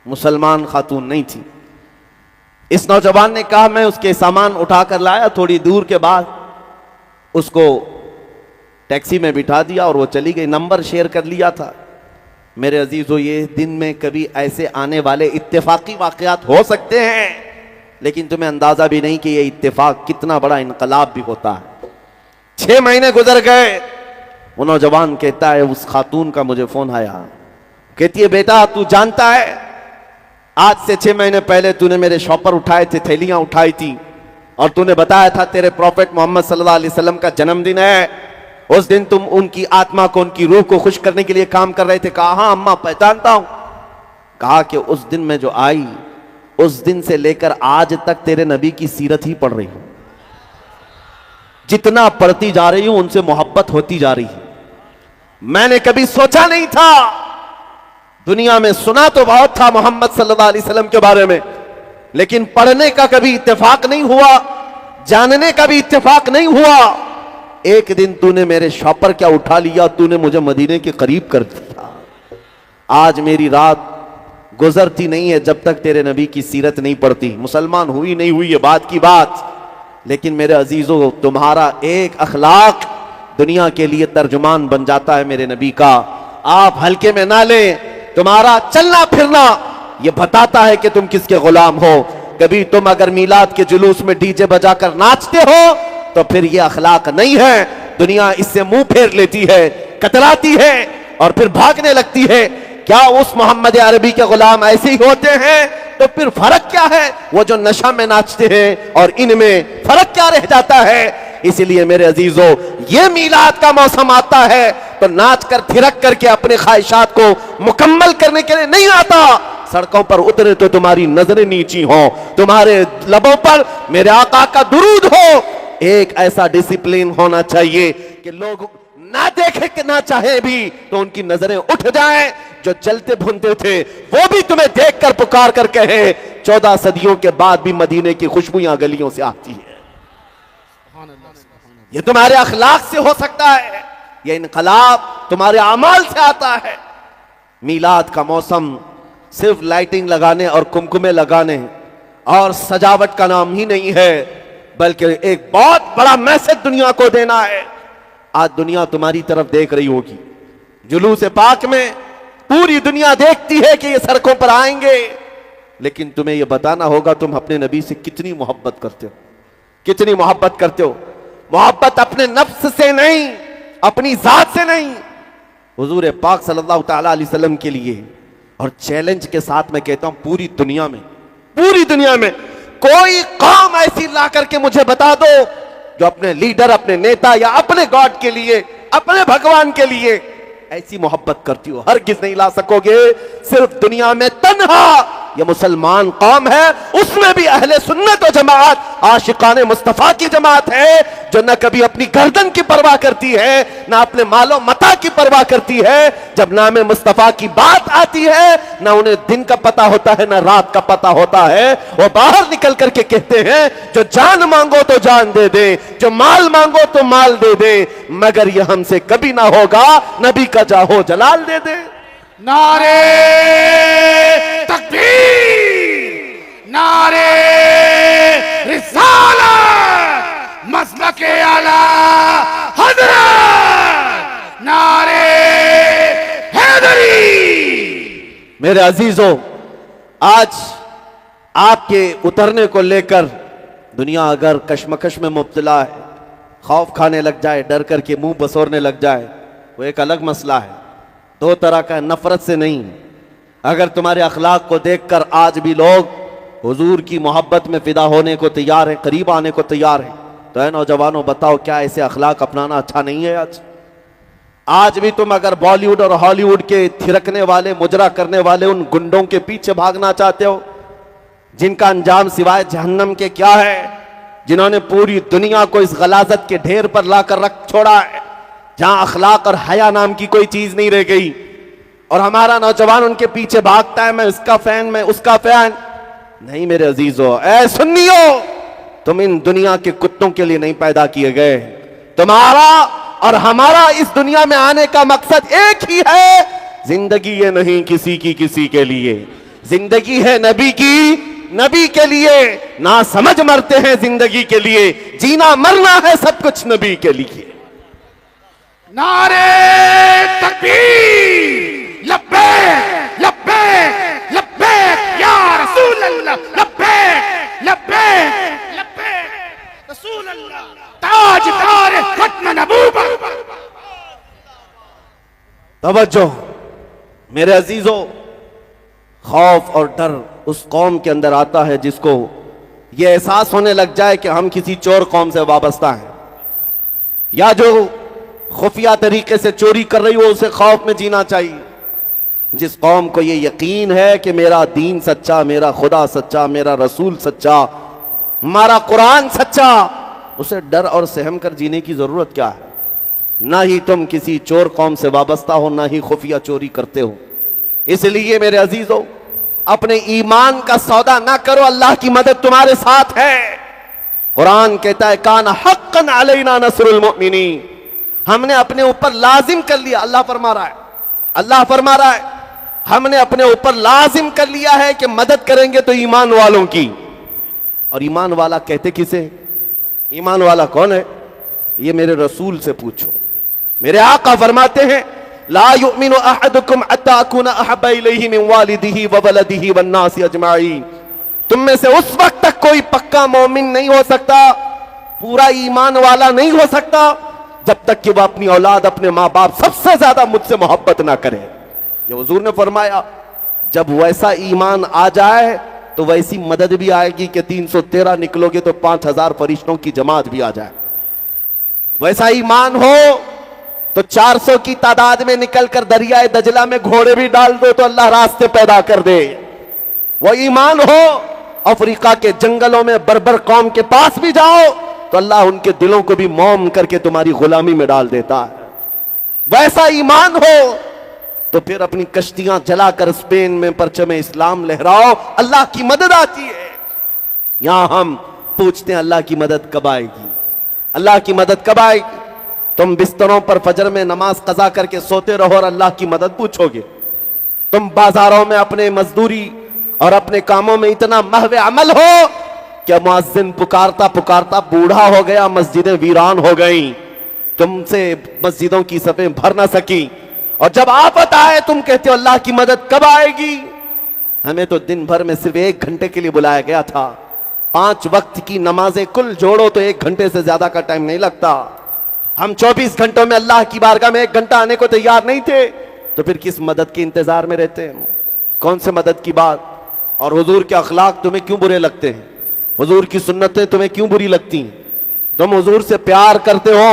मुसलमान खातून नहीं थी। इस नौजवान ने कहा मैं उसके सामान उठाकर लाया। थोड़ी दूर के बाद उसको टैक्सी में बिठा दिया और वो चली गई। नंबर शेयर कर लिया था। मेरे अजीजों, ये दिन में कभी ऐसे आने वाले इत्तेफाकी वाकयात हो सकते हैं, लेकिन तुम्हें अंदाजा भी नहीं कि ये इत्तेफाक कितना बड़ा इनकलाब भी होता है। 6 महीने गुजर गए। वो नौजवान कहता है, उस खातून का मुझे फोन आया, कहती है बेटा तू जानता है आज से 6 महीने पहले तूने मेरे शॉपर उठाए थे, थैलियां उठाई थी, और तूने बताया था तेरे प्रॉफेट मोहम्मद सल्लल्लाहु अलैहि वसल्लम का जन्मदिन है। उस दिन तुम उनकी आत्मा को, उनकी रूह को खुश करने के लिए काम कर रहे थे। कहा हाँ अम्मा पहचानता हूं। कहा कि उस दिन में जो आई, उस दिन से लेकर आज तक तेरे नबी की सीरत ही पढ़ रही हूं। जितना पढ़ती जा रही हूं उनसे मोहब्बत होती जा रही है। मैंने कभी सोचा नहीं था, दुनिया में सुना तो बहुत था मोहम्मद सल्लल्लाहु अलैहि वसल्लम के बारे में, लेकिन पढ़ने का कभी इत्तेफाक नहीं हुआ, जानने का भी इत्तेफाक नहीं हुआ। एक दिन तूने मेरे शॉपर क्या उठा लिया, तूने मुझे मदीने के करीब कर दिया। आज मेरी रात गुजरती नहीं है जब तक तेरे नबी की सीरत नहीं पढ़ती। मुसलमान हुई नहीं हुई ये बात की बात, लेकिन मेरे अजीजों, तुम्हारा एक अखलाक दुनिया के लिए तर्जुमान बन जाता है मेरे नबी का। आप हल्के में ना लें। तुम्हारा चलना फिरना ये बताता है कि तुम किसके गुलाम हो। कभी तुम अगर मीलाद के जुलूस में डीजे बजाकर नाचते हो तो फिर ये अखलाक नहीं है। दुनिया इससे मुंह फेर लेती है, कतराती है और फिर भागने लगती है। क्या उस मोहम्मद अरबी के गुलाम ऐसे ही होते हैं? तो फिर फर्क क्या है? वो जो नशा में नाचते हैं और इनमें फर्क क्या रह जाता है? इसलिए मेरे अजीजों, ये मीलाद का मौसम आता है तो नाच कर थिरक करके अपने ख्वाहिशात को मुकम्मल करने के लिए नहीं आता। सड़कों पर उतरे तो तुम्हारी नजरें नीची हो, तुम्हारे लबों पर मेरे आका का दुरूद हो। एक ऐसा डिसिप्लिन होना चाहिए कि लोग ना देखे कि ना चाहे भी तो उनकी नजरें उठ जाएं। जो चलते भुनते थे वो भी तुम्हें देखकर पुकार कर कहे 14 सदियों के बाद भी मदीने की खुशबुयां गलियों से आती है। ये तुम्हारे अखलाक से हो सकता है, ये इनकलाब तुम्हारे अमाल से आता है। मीलाद का मौसम सिर्फ लाइटिंग लगाने और कुमकुमे लगाने और सजावट का नाम ही नहीं है, बल्कि एक बहुत बड़ा मैसेज दुनिया को देना है। आज दुनिया तुम्हारी तरफ देख रही होगी, जुलूस पाक में पूरी दुनिया देखती है कि ये सड़कों पर आएंगे, लेकिन तुम्हें ये बताना होगा तुम अपने नबी से कितनी मोहब्बत करते हो, कितनी मोहब्बत करते हो। मोहब्बत अपने नफ्स से नहीं, अपनी जात से नहीं, हुजूर पाक सल्लल्लाहु तआला अलैहि वसल्लम के लिए। और चैलेंज के साथ मैं कहता हूं पूरी दुनिया में कोई कौम ऐसी ला करके मुझे बता दो जो अपने लीडर, अपने नेता या अपने गॉड के लिए, अपने भगवान के लिए ऐसी मोहब्बत करती हो। हरगिज़ नहीं ला सकोगे। सिर्फ दुनिया में तन्हा ये मुसलमान कौम है, उसमें भी अहले सुन्नत व जमात आशिकाने मुस्तफा की जमात है, जो न कभी अपनी गर्दन की परवाह करती है, ना अपने मालो मता की परवाह करती है। जब नाम मुस्तफा की बात आती है, ना उन्हें दिन का पता होता है, ना रात का पता होता है। वो बाहर निकल करके कहते हैं, जो जान मांगो तो जान दे दे, जो माल मांगो तो माल दे दे, मगर यह हमसे कभी ना होगा नबी का जाहो जलाल दे दे। नारे तकबीर, नारे रिसालत, मसलके आला हजरत, नारे हैदरी। मेरे अजीजों, आज आपके उतरने को लेकर दुनिया अगर कश्मकश में मुब्तला है, खौफ खाने लग जाए, डर करके मुंह बसोरने लग जाए, वो एक अलग मसला है। दो तरह का, नफरत से नहीं। अगर तुम्हारे अखलाक को देखकर आज भी लोग हुजूर की मोहब्बत में फिदा होने को तैयार है, करीब आने को तैयार है, तो है नौजवानों, बताओ क्या ऐसे अखलाक अपनाना अच्छा नहीं है? आज भी तुम अगर बॉलीवुड और हॉलीवुड के थिरकने वाले, मुजरा करने वाले उन गुंडों के पीछे भागना चाहते हो, जिनका अंजाम सिवाय जहन्नम के क्या है, जिन्होंने पूरी दुनिया को इस गलाजत के ढेर पर लाकर रख छोड़ा है, जहां अखलाक और हया नाम की कोई चीज नहीं रह गई, और हमारा नौजवान उनके पीछे भागता है, मैं इसका फैन, मैं उसका फैन। नहीं मेरे अजीजों, ऐ सुन्नियों, तुम इन दुनिया के कुत्तों के लिए नहीं पैदा किए गए। तुम्हारा और हमारा इस दुनिया में आने का मकसद एक ही है। जिंदगी ये नहीं किसी की किसी के लिए, जिंदगी है नबी की, नबी के लिए। ना समझ मरते हैं जिंदगी के लिए, जीना मरना है सब कुछ नबी के लिए। नारे तकबीर, लब्बैक लब्बैक लब्बैक या रसूल अल्लाह, लब्बैक लब्बैक लब्बैक रसूल अल्लाह, ताजदार खत्म नबूवत। तवज्जो मेरे अजीजों, खौफ और डर उस कौम के अंदर आता है जिसको यह एहसास होने लग जाए कि हम किसी चोर कौम से वाबस्ता हैं, या जो खुफिया तरीके से चोरी कर रही हो उसे खौफ में जीना चाहिए। जिस कौम को यह यकीन है कि मेरा दीन सच्चा, मेरा खुदा सच्चा, मेरा रसूल सच्चा, हमारा कुरान सच्चा, उसे डर और सहम कर जीने की जरूरत क्या है? ना ही तुम किसी चोर कौम से वाबस्ता हो, ना ही खुफिया चोरी करते हो। इसलिए मेरे अजीजों, अपने ईमान का सौदा ना करो, अल्लाह की मदद तुम्हारे साथ है। कुरान कहता है, कान हक्कन अलैना नस्रुल मुमिनीन, हमने अपने ऊपर लाजिम कर लिया। अल्लाह फरमा रहा है, अल्लाह फरमा रहा है, हमने अपने ऊपर लाजिम कर लिया है कि मदद करेंगे तो ईमान वालों की। और ईमान वाला कहते किसे? ईमान वाला कौन है? ये मेरे रसूल से पूछो। मेरे आका फरमाते हैं, ला युमिनु अहदुकुम हत्ता अकूना अहब्बा इलैहि मिन वालिदिही व वलदिही वन नासी अजमाइन। तुम में से उस वक्त तक कोई पक्का मोमिन नहीं हो सकता, पूरा ईमान वाला नहीं हो सकता, जब तक कि वह अपनी औलाद, अपने माँ बाप सबसे ज्यादा मुझसे मोहब्बत ना करे। ये हुजूर ने फरमाया, जब वैसा ईमान आ जाए तो वैसी मदद भी आएगी कि 313 निकलोगे तो 5000 फरिश्तों की जमात भी आ जाए। वैसा ईमान हो तो 400 की तादाद में निकलकर दरियाए दजला में घोड़े भी डाल दो तो अल्लाह रास्ते पैदा कर दे। वो ईमान हो अफ्रीका के जंगलों में बर्बर कौम के पास भी जाओ तो अल्लाह उनके दिलों को भी मौम करके तुम्हारी गुलामी में डाल देता है। वैसा ईमान हो तो फिर अपनी कश्तियां जलाकर स्पेन में परचम इस्लाम लहराओ, अल्लाह की मदद आती है। यहां हम पूछते हैं अल्लाह की मदद कब आएगी, अल्लाह की मदद कब आएगी? तुम बिस्तरों पर फजर में नमाज कजा करके सोते रहो और अल्लाह की मदद पूछोगे। तुम बाजारों में अपने मजदूरी और अपने कामों में इतना महवे अमल हो कि मुअज्जिन पुकारता पुकारता बूढ़ा हो गया, मस्जिदें वीरान हो गईं, तुमसे मस्जिदों की सफें भर ना सकी। और जब आफत आए तुम कहते हो अल्लाह की मदद कब आएगी। हमें तो दिन भर में सिर्फ 1 घंटे के लिए बुलाया गया था। 5 वक्त की नमाजें कुल जोड़ो तो 1 घंटे से ज्यादा का टाइम नहीं लगता। हम 24 घंटों में अल्लाह की बारगाह में 1 घंटा आने को तैयार नहीं थे, तो फिर किस मदद के इंतजार में रहते हैं? कौन से मदद की बात? और हुजूर के अखलाक तुम्हें क्यों बुरे लगते हैं? हुजूर की सुन्नतें तुम्हें क्यों बुरी लगती हैं? तुम हुजूर से प्यार करते हो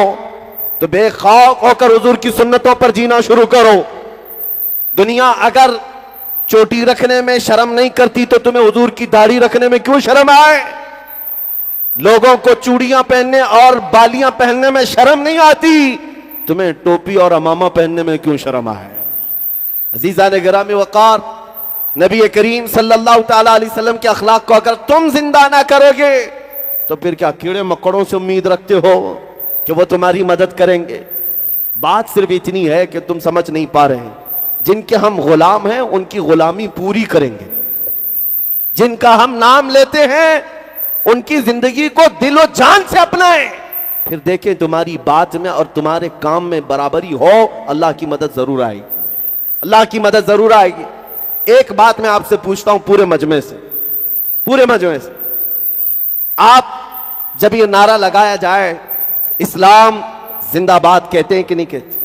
तो बेखौफ होकर हुजूर की सुन्नतों पर जीना शुरू करो। दुनिया अगर चोटी रखने में शर्म नहीं करती तो तुम्हें हुजूर की दाढ़ी रखने में क्यों शर्म आए? लोगों को चूड़ियां पहनने और बालियां पहनने में शर्म नहीं आती, तुम्हें टोपी और अमामा पहनने में क्यों शर्म आए? अजीजा ने गिरामी वकार, नबी करीम सल्लल्लाहु ताला अलैहि वसल्लम के अखलाक को अगर तुम जिंदा ना करोगे तो फिर क्या कीड़े मकड़ों से उम्मीद रखते हो कि वो तुम्हारी मदद करेंगे? बात सिर्फ इतनी है कि तुम समझ नहीं पा रहे हैं। जिनके हम गुलाम हैं उनकी गुलामी पूरी करेंगे, जिनका हम नाम लेते हैं उनकी जिंदगी को दिलो जान से अपनाएं, फिर देखें तुम्हारी बात में और तुम्हारे काम में बराबरी हो, अल्लाह की मदद जरूर आएगी, अल्लाह की मदद जरूर आएगी। एक बात मैं आपसे पूछता हूं पूरे मजमे से, आप जब ये नारा लगाया जाए इस्लाम जिंदाबाद कहते हैं कि नहीं कहते?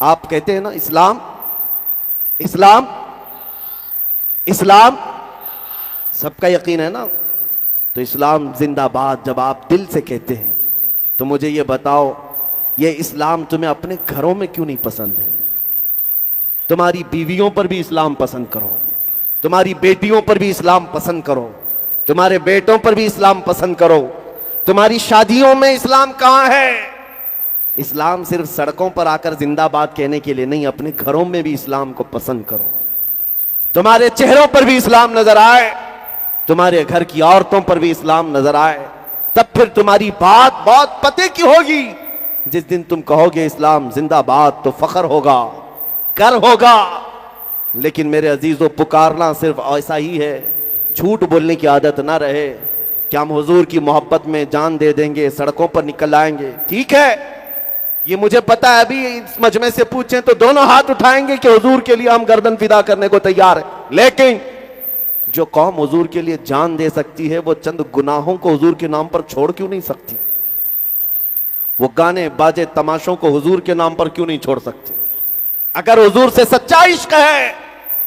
आप कहते हैं ना इस्लाम इस्लाम इस्लाम, सबका यकीन है ना? तो इस्लाम जिंदाबाद जब आप दिल से कहते हैं तो मुझे ये बताओ, ये इस्लाम तुम्हें अपने घरों में क्यों नहीं पसंद है? तुम्हारी बीवियों पर भी इस्लाम पसंद करो, तुम्हारी बेटियों पर भी इस्लाम पसंद करो, तुम्हारे बेटों पर भी इस्लाम पसंद करो, तुम्हारी शादियों में इस्लाम कहां है? इस्लाम सिर्फ सड़कों पर आकर जिंदाबाद कहने के लिए नहीं, अपने घरों में भी इस्लाम को पसंद करो। तुम्हारे चेहरों पर भी इस्लाम नजर आए, तुम्हारे घर की औरतों पर भी इस्लाम नजर आए, तब फिर तुम्हारी बात बहुत पते की होगी। जिस दिन तुम कहोगे इस्लाम जिंदाबाद तो फख्र होगा, कर होगा। लेकिन मेरे अजीजों, पुकारना सिर्फ ऐसा ही है, झूठ बोलने की आदत ना रहे कि हम हुजूर की मोहब्बत में जान दे देंगे, सड़कों पर निकल आएंगे। ठीक है, ये मुझे पता है, अभी इस मजमे से पूछें तो दोनों हाथ उठाएंगे कि हुजूर के लिए हम गर्दन फिदा करने को तैयार है। लेकिन जो कौम हुजूर के लिए जान दे सकती है वो चंद गुनाहों को हुजूर के नाम पर छोड़ क्यों नहीं सकती? वो गाने बाजे तमाशों को हुजूर के नाम पर क्यों नहीं छोड़ सकती? अगर हुजूर से सच्चा इश्क है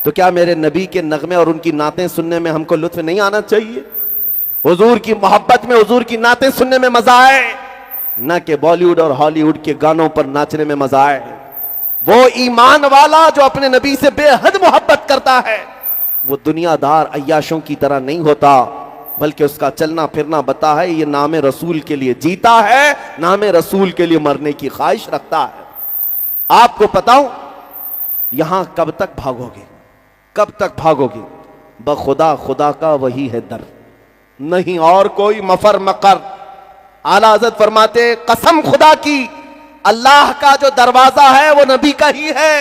तो क्या मेरे नबी के नगमे और उनकी नातें सुनने में हमको लुत्फ नहीं आना चाहिए? हुजूर की मोहब्बत में हुजूर की नातें सुनने में मजा आए, न कि बॉलीवुड और हॉलीवुड के गानों पर नाचने में मजा आए। वो ईमान वाला जो अपने नबी से बेहद मोहब्बत करता है वो दुनियादार अय्याशों की तरह नहीं होता, बल्कि उसका चलना फिरना बता है ये नाम रसूल के लिए जीता है, नाम रसूल के लिए मरने की ख्वाहिश रखता है। आपको बताऊं, यहां कब तक भागोगे? कब तक भागोगे? बखुदा खुदा का वही है दर, नहीं और कोई मफर मकर। आला हज़रत फरमाते, कसम खुदा की, अल्लाह का जो दरवाजा है वो नबी का ही है,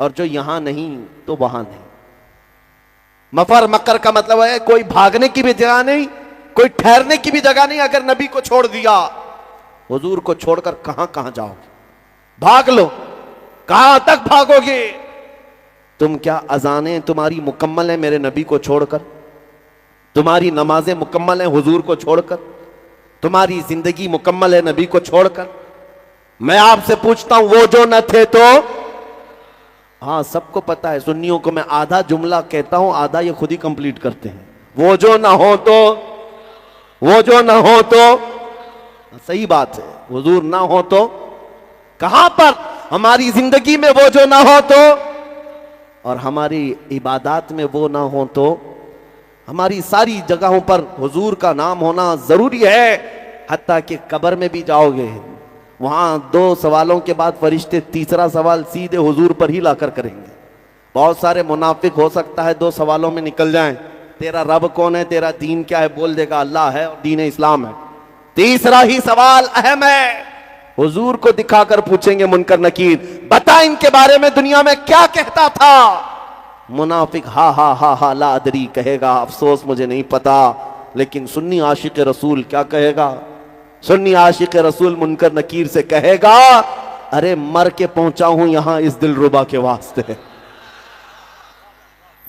और जो यहां नहीं तो वहां नहीं। मफर मकर का मतलब है कोई भागने की भी जगह नहीं, कोई ठहरने की भी जगह नहीं। अगर नबी को छोड़ दिया, हुजूर को छोड़कर कहां कहां जाओगे? भाग लो, कहां तक भागोगे? तुम क्या अजानें तुम्हारी मुकम्मल है मेरे नबी को छोड़कर? तुम्हारी नमाजें मुकम्मल है हुजूर को छोड़कर? तुम्हारी जिंदगी मुकम्मल है नबी को छोड़कर? मैं आपसे पूछता हूं, वो जो न थे तो? हाँ, सबको पता है, सुन्नियों को मैं आधा जुमला कहता हूं, आधा ये खुद ही कंप्लीट करते हैं। वो जो ना हो तो, वो जो ना हो तो, सही बात है, हुजूर ना हो तो कहां पर? हमारी जिंदगी में वो जो ना हो तो, और हमारी इबादत में वो ना हो तो, हमारी सारी जगहों पर हुजूर का नाम होना जरूरी है। हत्ता कि कब्र में भी जाओगे, वहां 2 सवालों के बाद फरिश्ते तीसरा सवाल सीधे हुजूर पर ही लाकर करेंगे। बहुत सारे मुनाफिक हो सकता है 2 सवालों में निकल जाएं, तेरा रब कौन है, तेरा दीन क्या है, बोल देगा अल्लाह है और दीन इस्लाम है। तीसरा ही सवाल अहम है, हुजूर को दिखाकर पूछेंगे मुनकर नकीर, बता इनके बारे में दुनिया में क्या कहता था। मुनाफिक हा हा हा हा ला अदरी कहेगा, अफसोस मुझे नहीं पता। लेकिन सुन्नी आशिक रसूल क्या कहेगा? सुन्नी आशिक रसूल मुनकर नकीर से कहेगा, अरे मर के पहुंचा हूं यहां इस दिलरुबा के वास्ते,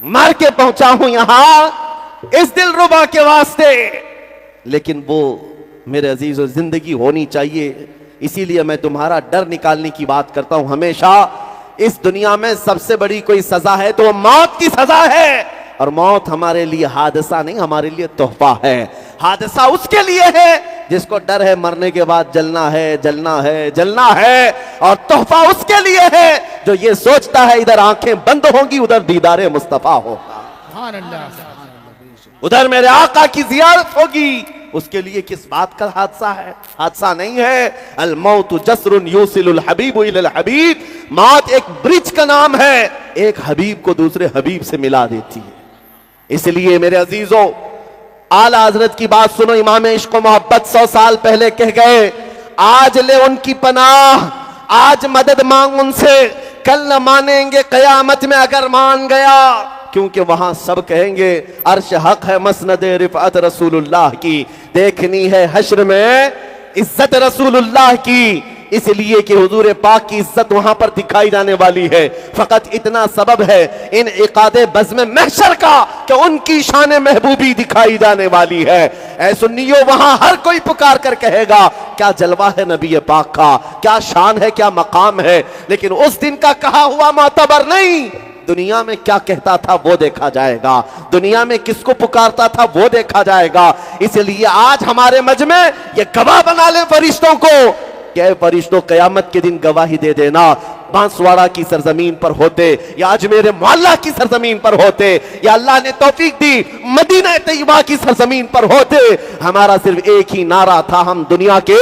मर के पहुंचा हूं यहां इस दिलरुबा के वास्ते। लेकिन वो मेरे अजीजों जिंदगी होनी चाहिए। इसीलिए मैं तुम्हारा डर निकालने की बात करता हूं हमेशा। इस दुनिया में सबसे बड़ी कोई सजा है तो मौत की सजा है, और मौत हमारे लिए हादसा नहीं, हमारे लिए तोहफा है। हादसा उसके लिए है जिसको डर है मरने के बाद जलना है, जलना है, जलना है, और तोहफा उसके लिए है जो ये सोचता है इधर आंखें बंद होंगी उधर दीदारे मुस्तफा होगा, सुभान अल्लाह, सुभान अल्लाह। उधर मेरे आका की जियारत होगी। उसके लिए किस बात का हादसा है? हादसा नहीं है। अल मौत जसरुन यूसिलुल हबीब इलल हबीब, मौत एक ब्रिज का नाम है, एक हबीब को दूसरे हबीब से मिला देती है। इसलिए मेरे अजीजों, आला हजरत की बात सुनो। इमाम इश्क व मोहब्बत 100 साल पहले कह गए, आज ले उनकी पनाह, आज मदद मांग उनसे, कल न मानेंगे कयामत में अगर मान गया। क्योंकि वहां सब कहेंगे अर्श हक है मसनद रिफअत रसूलुल्लाह की, देखनी है हश्र में इज्जत रसूलुल्लाह की। इसलिए कि हुजूर पाक की इज्जत वहां पर दिखाई जाने वाली है। फकत इतना सबब है इन इकादे बज़्म महशर का कि उनकी शान महबूबी दिखाई जाने वाली है। ऐ सुन्नियों, वहां हर कोई पुकार कर कहेगा क्या जलवा है नबी पाक का, क्या शान है, क्या मकाम है। लेकिन उस दिन का कहा हुआ मोतबर नहीं, दुनिया में क्या कहता था वो देखा जाएगा, दुनिया में किसको पुकारता था वो देखा जाएगा। इसलिए आज हमारे मजमे ये गवाह बना ले फरिश्तों को, क्या फरिश्तों कयामत के दिन गवाही दे देना। बांसवाड़ा की सरजमीन पर होते या अजमेर मोहल्ला की सरजमीन पर होते या अल्लाह ने तौफीक दी मदीना तैयबा की सरजमीन पर होते, हमारा सिर्फ एक ही नारा था, हम दुनिया के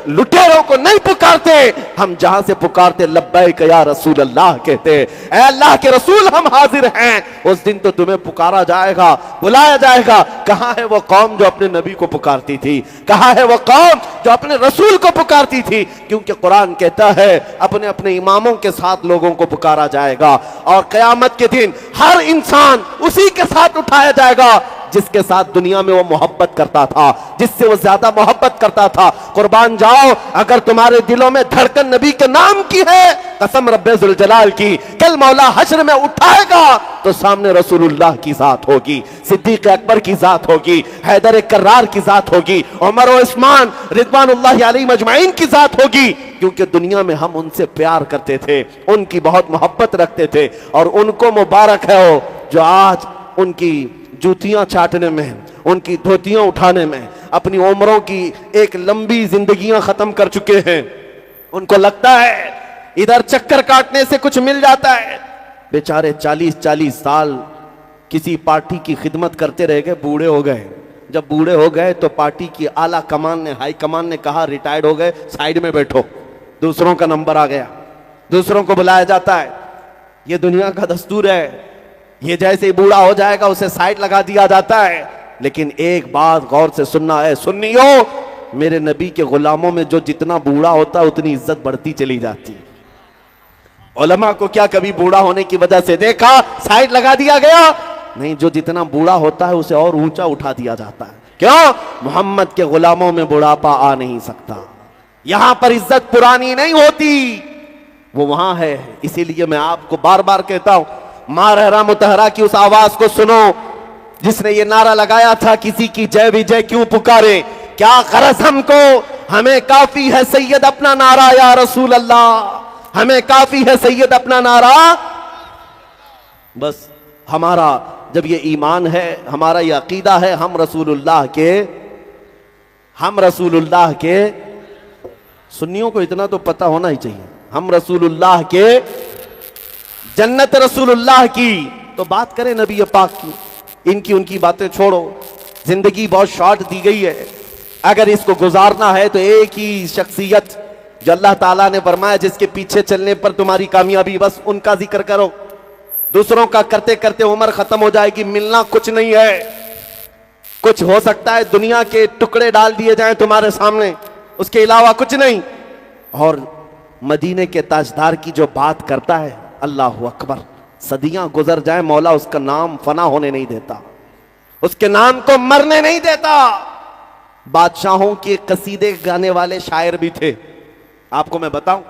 लुटेरों को नहीं पुकारते, हम जहां से पुकारते लब्बैक या रसूल अल्लाह कहते, ऐ अल्लाह के रसूल हम हाजिर हैं। उस दिन तो तुम्हें पुकारा जाएगा, बुलाया जाएगा। कहां है वो कौम जो अपने नबी को पुकारती थी? कहां है वो कौम जो अपने रसूल को पुकारती थी? क्योंकि कुरान कहता है अपने अपने इमामों के साथ लोगों को पुकारा जाएगा, और कयामत के दिन हर इंसान उसी के साथ उठाया जाएगा जिसके साथ दुनिया में वो मोहब्बत करता था, जिससे वो ज्यादा मोहब्बत करता था। कुर्बान जाओ, अगर तुम्हारे दिलों में धड़कन नबी के नाम की है, कसम रब्बे जुल जलाल की, कल मौला हश्र में उठाएगा तो सामने रसूलुल्लाह की जात होगी, सिद्दीक अकबर की जात होगी, हैदर कर्रार की जात होगी, उमर और उस्मान रिदवानुल्लाह अलैहिम अजमाइन की जात होगी। क्योंकि दुनिया में हम उनसे प्यार करते थे, उनकी बहुत मोहब्बत रखते थे, और उनको मुबारक है वो जो आज उनकी जूतियां चाटने में, उनकी धोतियां उठाने में अपनी उम्रों की एक लंबी जिंदगियां खत्म कर चुके हैं। उनको लगता है इधर चक्कर काटने से कुछ मिल जाता है। बेचारे 40-40 साल किसी पार्टी की खिदमत करते रह गए, बूढ़े हो गए। जब बूढ़े हो गए तो पार्टी की आला कमान ने, हाई कमान ने कहा रिटायर्ड हो गए, साइड में बैठो, दूसरों का नंबर आ गया, दूसरों को बुलाया जाता है। ये दुनिया का दस्तूर है। ये जैसे ही बूढ़ा हो जाएगा उसे साइड लगा दिया जाता है। लेकिन एक बात गौर से सुनना है सुन्नियों, मेरे नबी के गुलामों में जो जितना बूढ़ा होता है उतनी इज्जत बढ़ती चली जाती है। उलमा को क्या कभी बूढ़ा होने की वजह से देखा साइड लगा दिया गया? नहीं, जो जितना बूढ़ा होता है उसे और ऊंचा उठा दिया जाता है। क्यों? मोहम्मद के गुलामों में बुढ़ापा आ नहीं सकता। यहां पर इज्जत पुरानी नहीं होती, वो वहां है। इसीलिए मैं आपको बार बार कहता हूं, माँ रहरा मुतहरा की उस आवाज को सुनो जिसने ये नारा लगाया था, किसी की जय विजय क्यों पुकारे, क्या गरज हमको, हमें काफी है सैयद अपना नारा या रसूल अल्लाह, हमें काफी है सैयद अपना नारा। बस हमारा जब ये ईमान है, हमारा ये अकीदा है, हम रसूलुल्लाह के, सुन्नियों को इतना तो पता होना ही चाहिए, हम रसूलुल्लाह के, जन्नत रसूलुल्लाह की। तो बात करें नबी पाक की, इनकी उनकी बातें छोड़ो। जिंदगी बहुत शॉर्ट दी गई है, अगर इसको गुजारना है तो एक ही शख्सियत जो अल्लाह ताला ने फरमाया जिसके पीछे चलने पर तुम्हारी कामयाबी, बस उनका जिक्र करो। दूसरों का करते करते उम्र खत्म हो जाएगी, मिलना कुछ नहीं है। कुछ हो सकता है दुनिया के टुकड़े डाल दिए जाएं तुम्हारे सामने, उसके अलावा कुछ नहीं। और मदीने के ताजदार की जो बात करता है, अल्लाह अकबर, सदियां गुजर जाए मौला उसका नाम फना होने नहीं देता, उसके नाम को मरने नहीं देता। बादशाहों के कसीदे गाने वाले शायर भी थे। आपको मैं बताऊं,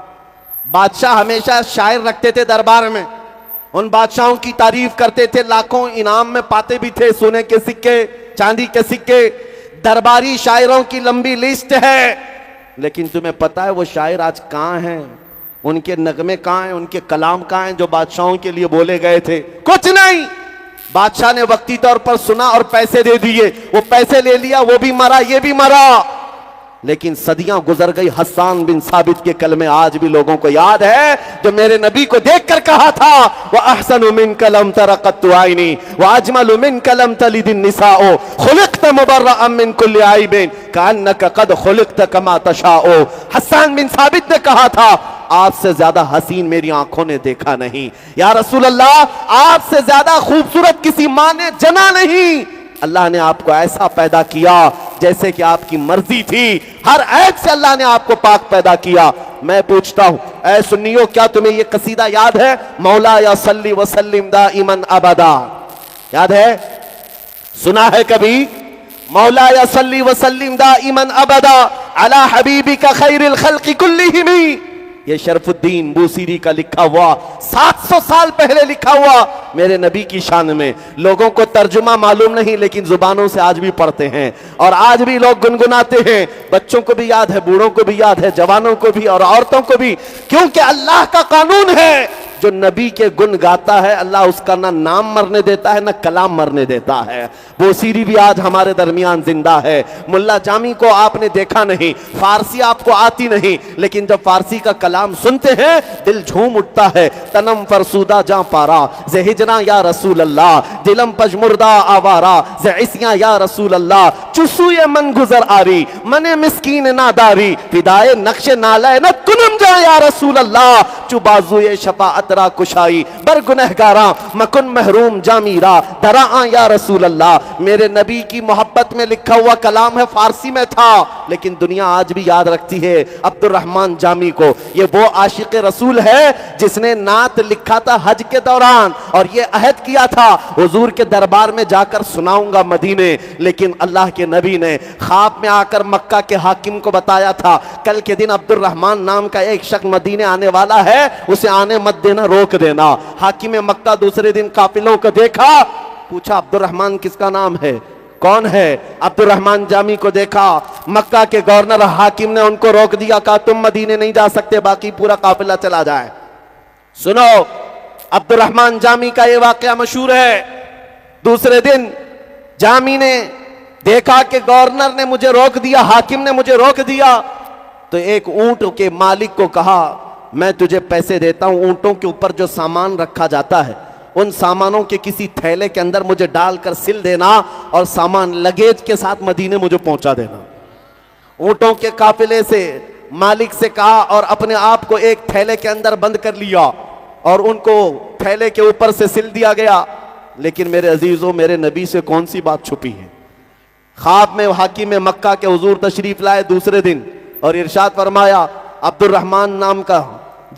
बादशाह हमेशा शायर रखते थे दरबार में, उन बादशाहों की तारीफ करते थे, लाखों इनाम में पाते भी थे, सोने के सिक्के, चांदी के सिक्के। दरबारी शायरों की लंबी लिस्ट है, लेकिन तुम्हें पता है वो शायर आज कहां हैं? उनके नगमे कहां हैं? उनके कलाम कहां हैं जो बादशाहों के लिए बोले गए थे? कुछ नहीं। बादशाह ने वक्ती तौर पर सुना और पैसे दे दिए, वो पैसे ले लिया, वो भी मरा, ये भी मरा। लेकिन सदियां गुजर गई, हस्सान बिन साबित के कलमे आज भी लोगों को याद है, जो मेरे नबी को देखकर कहा था, वह अहसनु मिन कलम तरक़त्तु आइनी व अजमलु मिन कलम तलिदिन निसाओ खुलिक़त मुबर्रअन मिन कुल्लि आइबिन कअन्नका क़द खुलिक़त कमा तशाओ। हस्सान बिन साबित ने कहा था, आपसे ज्यादा हसीन मेरी आंखों ने देखा नहीं, या रसूल अल्लाह, आपसे ज्यादा खूबसूरत किसी मां ने जना नहीं। अल्लाह ने आपको ऐसा पैदा किया जैसे कि आपकी मर्जी थी, हर ऐब से अल्लाह ने आपको पाक पैदा किया। मैं पूछता हूं, ऐ सुन्नियों, क्या तुम्हें यह कसीदा याद है? मौला या सल्ली व सल्लिम दाइमन अबदा, याद है? सुना है कभी? मौला या सल्ली व सल्लिम दाइमन अबदा अला हबीबिका खैरिल खल्क़ि कुल्लिहिम। ये शरफुद्दीन बूसीरी का लिखा हुआ, 700 साल पहले लिखा हुआ मेरे नबी की शान में। लोगों को तर्जुमा मालूम नहीं, लेकिन जुबानों से आज भी पढ़ते हैं और आज भी लोग गुनगुनाते हैं। बच्चों को भी याद है, बूढ़ों को भी याद है, जवानों को भी और औरतों को भी, क्योंकि अल्लाह का कानून है, जो नबी के गुण गाता है अल्लाह उसका ना नाम मरने देता है, ना कलाम मरने देता है। बूसीरी भी आज हमारे दरमियान जिंदा है। मुल्ला जामी को आपने देखा नहीं, फारसी आपको आती नहीं, लेकिन जब फारसी का कलाम सुनते हैं दिल झूम उठता है। तनम फरसूदा जा पारा जे हिजना या रसूल अल्लाह, दिलम पजमुर्दा आवारा जे इसिया या रसूल अल्लाह, चुसूए मन गुजर आरी मने मिस्कीन नादारी, फिदाए नक्शे नाले न कुनम जा या रसूल अल्लाह, चुबाजुए शफाअत रा कुशाई बर गुनहगारा मकुन महरूम जामीरा दरा या रसूल अल्लाह। मेरे नबी की मोहब्बत में लिखा हुआ कलाम है, फारसी में था, लेकिन दुनिया आज भी याद रखती है अब्दुर रहमान जामी को। ये वो आशिक रसूल है जिसने नात लिखा था हज के दौरान और ये अहद किया था हुजूर के दरबार में जाकर सुनाऊंगा मदीने। लेकिन अल्लाह के नबी ने ख्वाब में आकर मक्का के हाकिम को बताया था, कल के दिन अब्दुर रहमान नाम का एक शख्स मदीने आने वाला है, उसे आने मत देना, रोक देना। हाकिम मक्का दूसरे दिन काफिलों को देखा, पूछा अब्दुर रहमान किसका नाम है, कौन है? अब्दुर रहमान जामी को देखा, मक्का के गवर्नर हाकिम ने उनको रोक दिया, कहा तुम मदीने नहीं जा सकते, बाकी पूरा काफिला चला जाए। सुनो, अब्दुर रहमान जामी का ये वाकया मशहूर है। दूसरे दिन जामी ने देखा कि गवर्नर ने मुझे रोक दिया, हाकिम ने मुझे रोक दिया, तो एक ऊंट के मालिक को कहा मैं तुझे पैसे देता हूं, ऊंटों के ऊपर जो सामान रखा जाता है उन सामानों के किसी थैले के अंदर मुझे डालकर सिल देना और सामान लगेज के साथ मदीने मुझे पहुंचा देना। ऊंटों के काफिले से मालिक से कहा और अपने आप को एक थैले के अंदर बंद कर लिया और उनको थैले के ऊपर से सिल दिया गया। लेकिन मेरे अजीजों, मेरे नबी से कौन सी बात छुपी है? ख्वाब में हाकिम मक्का के हुजूर तशरीफ लाए दूसरे दिन और इरशाद फरमाया अब्दुर रहमान नाम का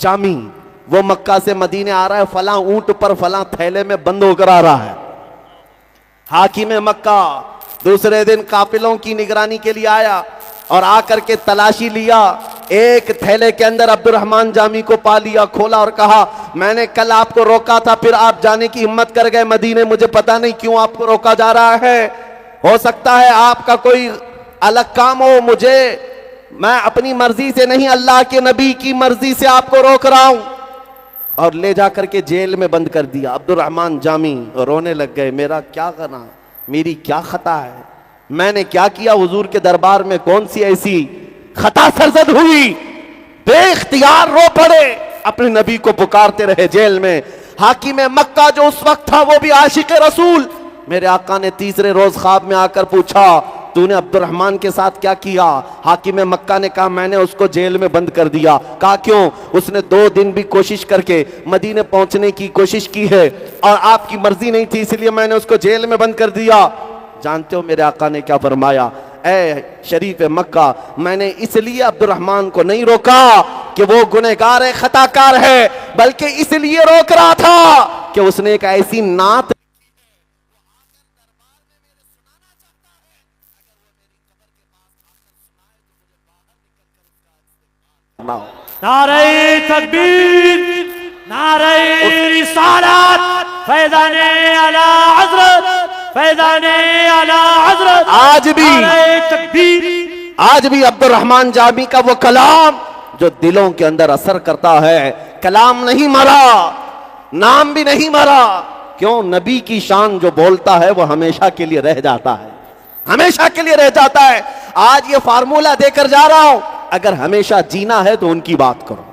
जामी वो मक्का से मदीने आ रहा है, फला ऊंट पर फला थैले में बंद होकर आ रहा है। हाकिम मक्का दूसरे दिन काफिलों की निगरानी के लिए आया और आकर के तलाशी लिया, एक थैले के अंदर अब्दुर रहमान जामी को पा लिया, खोला और कहा मैंने कल आपको रोका था, फिर आप जाने की हिम्मत कर गए मदीने, मुझे पता नहीं क्यों आपको रोका जा रहा है, हो सकता है आपका कोई अलग काम हो, मुझे मैं अपनी मर्जी से नहीं अल्लाह के नबी की मर्जी से आपको रोक रहा हूं। और ले जाकर के जेल में बंद कर दिया। अब्दुर रहमान जामी रोने लग गए, मेरा क्या करना, मेरी क्या खता है, मैंने क्या किया, हुजूर के दरबार में कौन सी ऐसी खता सरजद हुई? बेइख्तियार रो पड़े, अपने नबी को पुकारते रहे जेल में। हाकिम मक्का जो उस वक्त था वो भी आशिक रसूल, मेरे आका ने तीसरे रोज ख्वाब में आकर पूछा तूने अब्दुर रहमान के साथ क्या किया? हाकिम मक्का ने कहा मैंने उसको जेल में बंद कर दिया। कहा क्यों? उसने 2 दिन भी कोशिश करके मदीने पहुंचने की कोशिश की है और आपकी मर्जी नहीं थी, इसलिए मैंने उसको जेल में बंद कर दिया। जानते हो मेरे आका ने क्या फरमाया? ए शरीफ मक्का, मैंने इसलिए अब्दुर्रहमान को नहीं रोका कि वो गुनहगार है, खताकार है, बल्कि इसलिए रोक रहा था कि उसने एक ऐसी नात नारे तकबीर, नारे रिसालत, फैज़ाने आला हज़रत, फैज़ाने आला हज़रत। नारे तकबीर। आज भी अब्दुर्रहमान जामी का वो कलाम जो दिलों के अंदर असर करता है, कलाम नहीं मरा, नाम भी नहीं मरा। क्यों? नबी की शान जो बोलता है वो हमेशा के लिए रह जाता है, हमेशा के लिए रह जाता है। आज ये फार्मूला देकर जा रहा हूं, अगर हमेशा जीना है तो उनकी बात करो,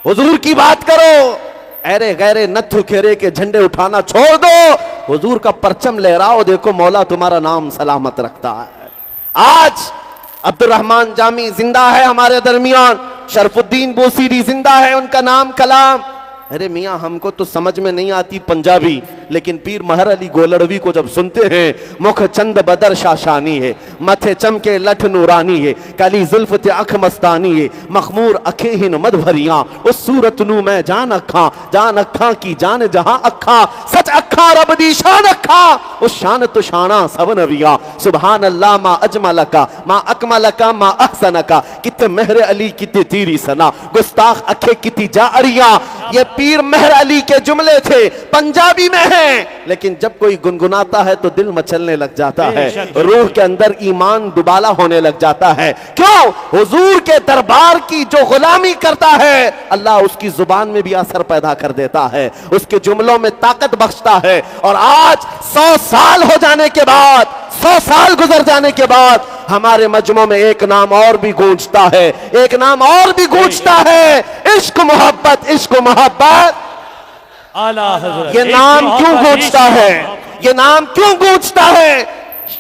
हुजूर की बात करो। अरे गैरे नत्थु खेरे के झंडे उठाना छोड़ दो, हुजूर का परचम लहराओ, देखो मौला तुम्हारा नाम सलामत रखता है। आज अब्दुर्रहमान जामी जिंदा है हमारे दरमियान, शरफुद्दीन बोसीरी जिंदा है, उनका नाम कलाम। अरे मियाँ हमको तो समझ में नहीं आती पंजाबी, लेकिन पीर महर अली गोलड़वी को जब सुनते हैं, मुख चंद बदर शाशानी है, मथे चमके लठ नूरानी है, काली जुल्फ ते अख मस्तानी है, मखमूर अखे हिन मद भरियां, उस सूरत नू मैं जान अखा की जान जहां अखा, सच अखा रब दी शान अखा, उस शान तो शाना सब नबिया। सुभान अल्लाह मा अजमलका मा अकमलका मा अहसनका, कित महर अली कित तीरी सना, गुस्ताख अखे किती जा अरिया। ये पीर महर अली के जुमले थे, पंजाबी में हैं, लेकिन जब कोई गुनगुनाता है तो दिल मचलने लग जाता है, रूह के अंदर ईमान दुबाला होने लग जाता है। क्यों? हुजूर के दरबार की जो गुलामी करता है, अल्लाह उसकी जुबान में भी असर पैदा कर देता है, उसके जुमलों में ताकत बख्शता है। और आज 100 साल हो जाने के बाद, 100 साल गुजर जाने के बाद हमारे मजमों में एक नाम और भी गूंजता है, एक नाम और भी गूंजता है, इश्क मोहब्बत, इश्क मोहब्बत। आला हज़रत। ये नाम क्यों गूंजता है? ये नाम क्यों गूंजता है?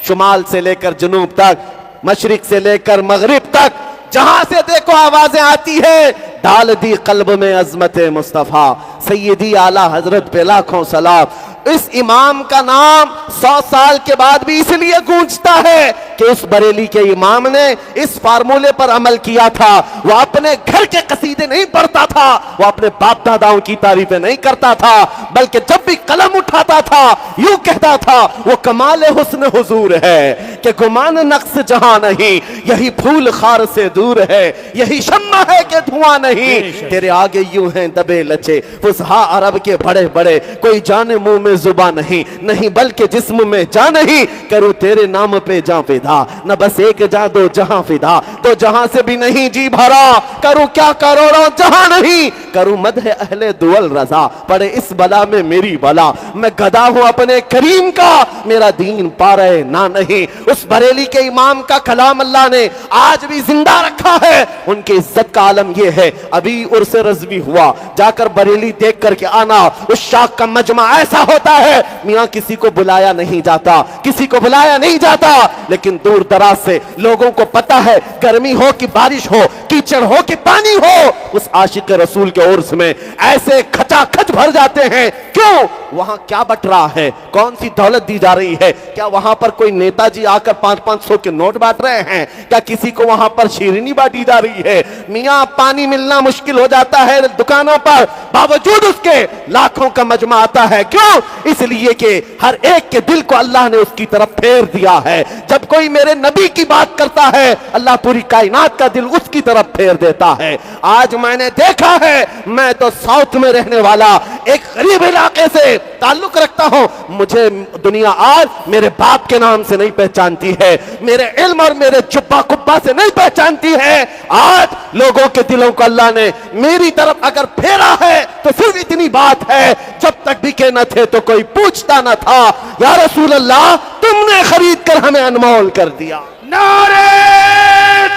शुमाल से लेकर जुनूब तक, मशरिक से लेकर मगरिब तक, जहां से देखो आवाजें आती है, डाल दी कल्ब में अजमत मुस्तफा, सैयदी आला हजरत पे लाखों सलाम। इस इमाम का नाम 100 साल के बाद भी इसलिए गूंजता है कि उस बरेली के इमाम ने इस फार्मूले पर अमल किया था। वो अपने घर के कसीदे नहीं पढ़ता था, वो अपने बाप दादाओं की तारीफें नहीं करता था, बल्कि जब भी कलम उठाता था यूं कहता था, वो कमाल हुस्न हुजूर है कि गुमान नक्श जहां नहीं, यही फूल खार से दूर है, यही शम्मा है कि धुआं नहीं, तेरे आगे यूं हैं दबे लचे फुसहा अरब के बड़े बड़े, कोई जाने मुंह में जुबा नहीं, नहीं बल्कि जिस्म में जा नहीं, करूं तेरे नाम पे जा फिदा, न बस एक जा दो जहां फिदा, तो जहां से भी नहीं जी भरा, करूं क्या करोड़ों जहां नहीं, करूं मदह अहले दुअल रजा, पड़े इस बला में मेरी बला, मैं गदा हूं अपने करीम का, मेरा दीन पा रहे ना नहीं। उस बरेली के इमाम का कलाम अल्लाह ने आज भी जिंदा रखा है। उनके इज्जत का आलम यह है, अभी उर्स रज़वी हुआ, जाकर बरेली देख करके आना। उस शाख का मजमा ऐसा होता है, मियां किसी को बुलाया नहीं जाता, किसी को बुलाया नहीं जाता, लेकिन दूर दराज से लोगों को पता है, गर्मी हो कि बारिश हो, कीचड़ हो कि पानी हो, उस आशिक रसूल के उर्स में ऐसे खचाखच भर जाते हैं। क्यों? वहां क्या बट रहा है? कौन सी दौलत दी जा रही है? क्या वहां पर कोई नेताजी आकर 500-500 के नोट बांट रहे हैं? क्या किसी को वहां पर शीरनी बांटी जा रही है? मियां पानी मिलना मुश्किल हो जाता है दुकानों पर, बावजूद उसके लाखों का मजमा आता है। क्यों? इसलिए कि हर एक के दिल को अल्लाह ने उसकी तरफ फेर दिया है। जब कोई मेरे नबी की बात करता है, अल्लाह पूरी कायनात का दिल उसकी तरफ फेर देता है। आज मैंने देखा है, मैं तो साउथ में रहने वाला एक गरीब इलाके से ताल्लुक रखता हूं, मुझे दुनिया आज मेरे बाप के नाम से नहीं पहचानती है, मेरे इल्म और मेरे जुब्बा कुब्बा से नहीं पहचानती है। आज लोगों के दिलों को अल्लाह ने मेरी तरफ अगर फेरा है तो सिर्फ इतनी बात है, जब तक बिके न थे तो कोई पूछता न था, या रसूल अल्लाह तुमने खरीद कर हमें अनमोल कर दिया। नारे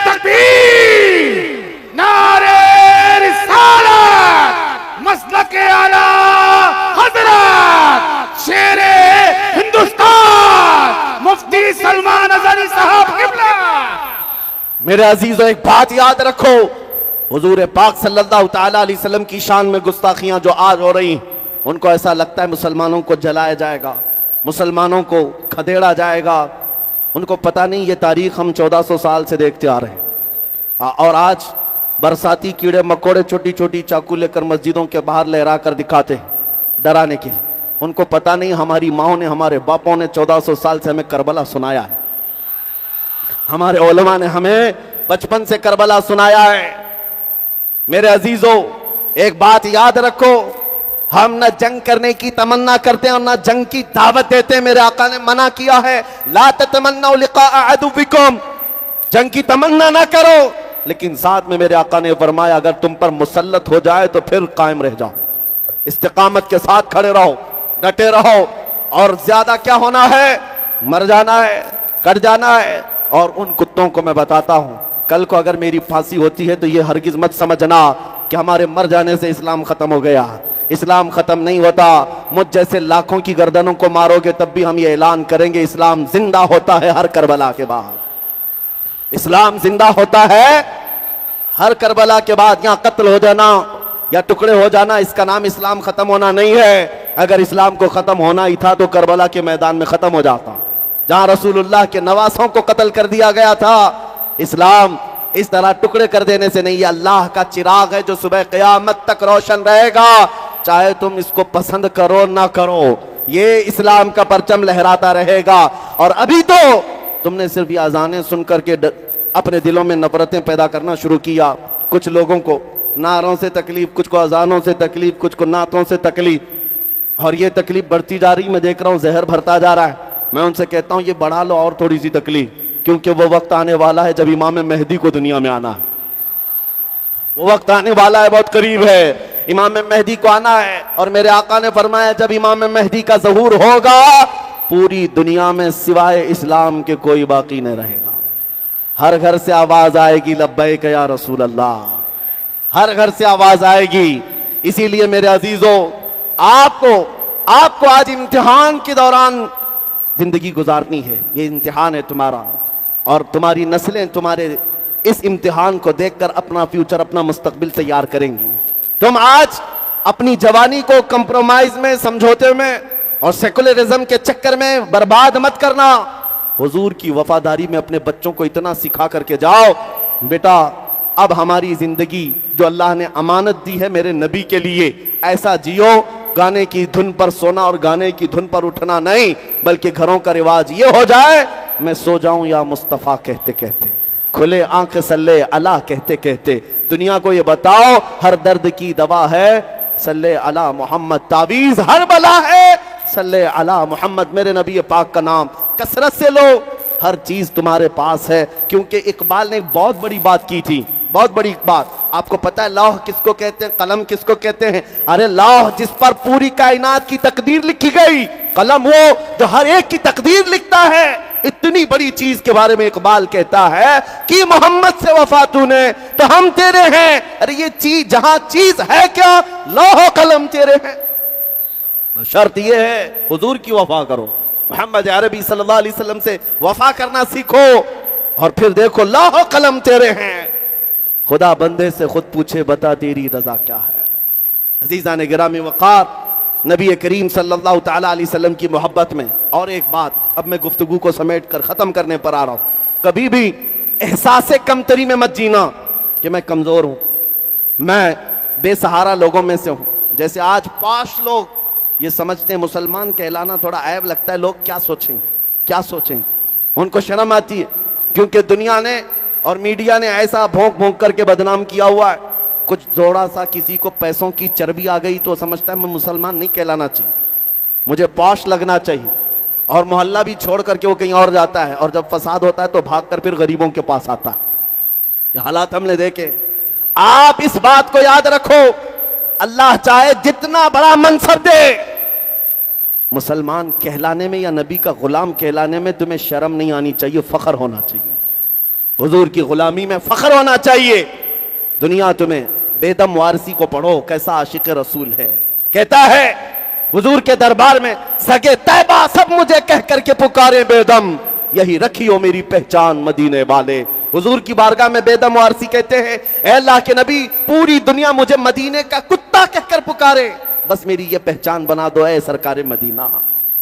तकबीर, नारे रिसालत, मसलके आला हज़रत, शेरे हिंदुस्तान, मुफ्ती सलमान अज़हरी साहब किबला। मेरे अजीजों, एक बात याद रखो, हुजूर पाक सल्लल्लाहु ताला अलैहि वसल्लम की शान में गुस्ताखियां जो आज हो रही, उनको ऐसा लगता है मुसलमानों को जलाया जाएगा, मुसलमानों को खदेड़ा जाएगा। उनको पता नहीं ये तारीख हम 1400 साल से देखते आ रहे हैं। और आज बरसाती कीड़े मकोड़े छोटी छोटी चाकू लेकर मस्जिदों के बाहर लहरा कर दिखाते हैं डराने के लिए। उनको पता नहीं हमारी माओ ने, हमारे बापों ने 1400 साल से हमें करबला सुनाया है। हमारे उलमा ने हमें बचपन से करबला सुनाया है। मेरे अजीजों, एक बात याद रखो, हम न जंग करने की तमन्ना करते हैं और न जंग की दावत देते हैं। मेरे आका ने मना किया है, ला ततमन्नौ लिक़ा अदुविकुम, जंग की तमन्ना ना करो। लेकिन साथ में मेरे आका ने फरमाया, अगर तुम पर मुसल्लत हो जाए तो फिर कायम रह जाओ, इस्तिकामत के साथ खड़े रहो, डटे रहो। और ज्यादा क्या होना है, मर जाना है, कट जाना है। और उन कुत्तों को मैं बताता हूं, कल को अगर मेरी फांसी होती है तो ये हरगिज मत समझना कि हमारे मर जाने से इस्लाम खत्म हो गया। इस्लाम खत्म नहीं होता। मुझ जैसे लाखों की गर्दनों को मारोगे तब भी हम ये ऐलान करेंगे, इस्लाम जिंदा होता है हर करबला के बाद। इस्लाम जिंदा होता है हर करबला के बाद। यहां कत्ल हो जाना या टुकड़े हो जाना, इसका नाम इस्लाम खत्म होना नहीं है। अगर इस्लाम को खत्म होना ही था तो करबला के मैदान में खत्म हो जाता, जहां रसूलुल्लाह के नवासों को कत्ल कर दिया गया था। इस्लाम इस तरह टुकड़े कर देने से नहीं, ये अल्लाह का चिराग है जो सुबह क़यामत तक रोशन रहेगा, चाहे तुम इसको पसंद करो ना करो। ये इस्लाम का परचम लहराता रहेगा। और अभी तो तुमने सिर्फ ये अजानें सुन करके अपने दिलों में नफरतें पैदा करना शुरू किया। कुछ लोगों को नारों से तकलीफ, कुछ को अजानों से तकलीफ, कुछ को नातों से तकलीफ, और ये तकलीफ बढ़ती जा रही। मैं देख रहा हूँ जहर भरता जा रहा है। मैं उनसे कहता हूँ ये बढ़ा लो और थोड़ी सी तकलीफ, क्योंकि वो वक्त आने वाला है जब इमाम मेहदी को दुनिया में आना है। वो वक्त आने वाला है, बहुत करीब है, इमाम मेहदी को आना है। और मेरे आका ने फरमाया, जब इमाम मेहदी का ज़हूर होगा पूरी दुनिया में सिवाय इस्लाम के कोई बाकी नहीं रहेगा। हर घर से आवाज आएगी, लब्बैक या रसूल अल्लाह। हर घर से आवाज आएगी। इसीलिए मेरे अजीजों, आपको आज इम्तिहान के दौरान जिंदगी गुजारनी है। ये इम्तिहान है तुम्हारा, और तुम्हारी नस्लें तुम्हारे इस इम्तिहान को देखकर अपना फ्यूचर, अपना मुस्तकबिल तैयार करेंगी। तुम आज अपनी जवानी को कंप्रोमाइज में, समझौते में और सेकुलरिज्म के चक्कर में बर्बाद मत करना। हुजूर की वफादारी में अपने बच्चों को इतना सिखा करके जाओ, बेटा अब हमारी जिंदगी जो अल्लाह ने अमानत दी है मेरे नबी के लिए, ऐसा जियो, गाने की धुन पर सोना और गाने की धुन पर उठना नहीं, बल्कि घरों का रिवाज ये हो जाए, मैं सो जाऊं या मुस्तफ़ा कहते कहते, खुले आंख सल्ले अला कहते कहते। दुनिया को ये बताओ, हर दर्द की दवा है सल्ले अला मोहम्मद, तावीज हर बला है सल्ले अला मोहम्मद। मेरे नबी पाक का नाम कसरत से लो, हर चीज तुम्हारे पास है। क्योंकि इकबाल ने एक बहुत बड़ी बात की थी, बहुत बड़ी बात। आपको पता है लौह किसको कहते हैं, कलम किसको कहते हैं? अरे लौह जिस पर पूरी कायनात की तकदीर लिखी गई, कलम वो जो हर एक की तकदीर लिखता है। इतनी बड़ी चीज के बारे में इकबाल कहता है कि मोहम्मद से वफा तूने तो हम तेरे हैं। अरे ये चीज, जहां चीज है क्या, लौह कलम तेरे हैं। शर्त ये है हुजूर की वफा करो, मोहम्मद अरबी सल्लल्लाहु अलैहि वसल्लम से वफा करना सीखो, और फिर देखो लौह कलम तेरे हैं। खुदा बंदे से खुद पूछे, बता तेरी रजा क्या है। अजीज़ान गिरामी वक़ार, नबी करीम सल्लल्लाहु ताला अलैहि वसल्लम की मोहब्बत में। और एक बात, अब मैं गुफ्तगू को समेट कर ख़त्म करने पर आ रहा हूँ। कभी भी एहसास कमतरी में मत जीना कि मैं कमज़ोर हूँ, मैं बेसहारा लोगों में से हूँ। जैसे आज पाश लोग ये समझते हैं मुसलमान कहलाना थोड़ा ऐब लगता है, लोग क्या सोचेंगे, क्या सोचेंगे, उनको शर्म आती है। क्योंकि दुनिया ने और मीडिया ने ऐसा भोंक भोंक करके बदनाम किया हुआ है। कुछ थोड़ा सा किसी को पैसों की चर्बी आ गई तो समझता है मैं मुसलमान नहीं कहलाना चाहिए, मुझे पॉश लगना चाहिए, और मोहल्ला भी छोड़ करके वो कहीं और जाता है, और जब फसाद होता है तो भाग कर फिर गरीबों के पास आता है। ये हालात हमने देखे। आप इस बात को याद रखो, अल्लाह चाहे जितना बड़ा मनसब दे, मुसलमान कहलाने में या नबी का गुलाम कहलाने में तुम्हें शर्म नहीं आनी चाहिए, फख्र होना चाहिए। हुजूर की गुलामी में फख्र होना चाहिए। दुनिया तुम्हें बेदम वारसी को पढ़ो, कैसा आशिक रसूल है। कहता है हुजूर के दरबार में, सगे तैबा सब मुझे कह करके पुकारे बेदम, यही रखी हो मेरी पहचान मदीने वाले। हुजूर की बारगाह में बेदम वारसी कहते हैं, ऐ अल्लाह के नबी पूरी दुनिया मुझे मदीने का कुत्ता कहकर पुकारे, बस मेरी ये पहचान बना दो ऐ सरकारे मदीना।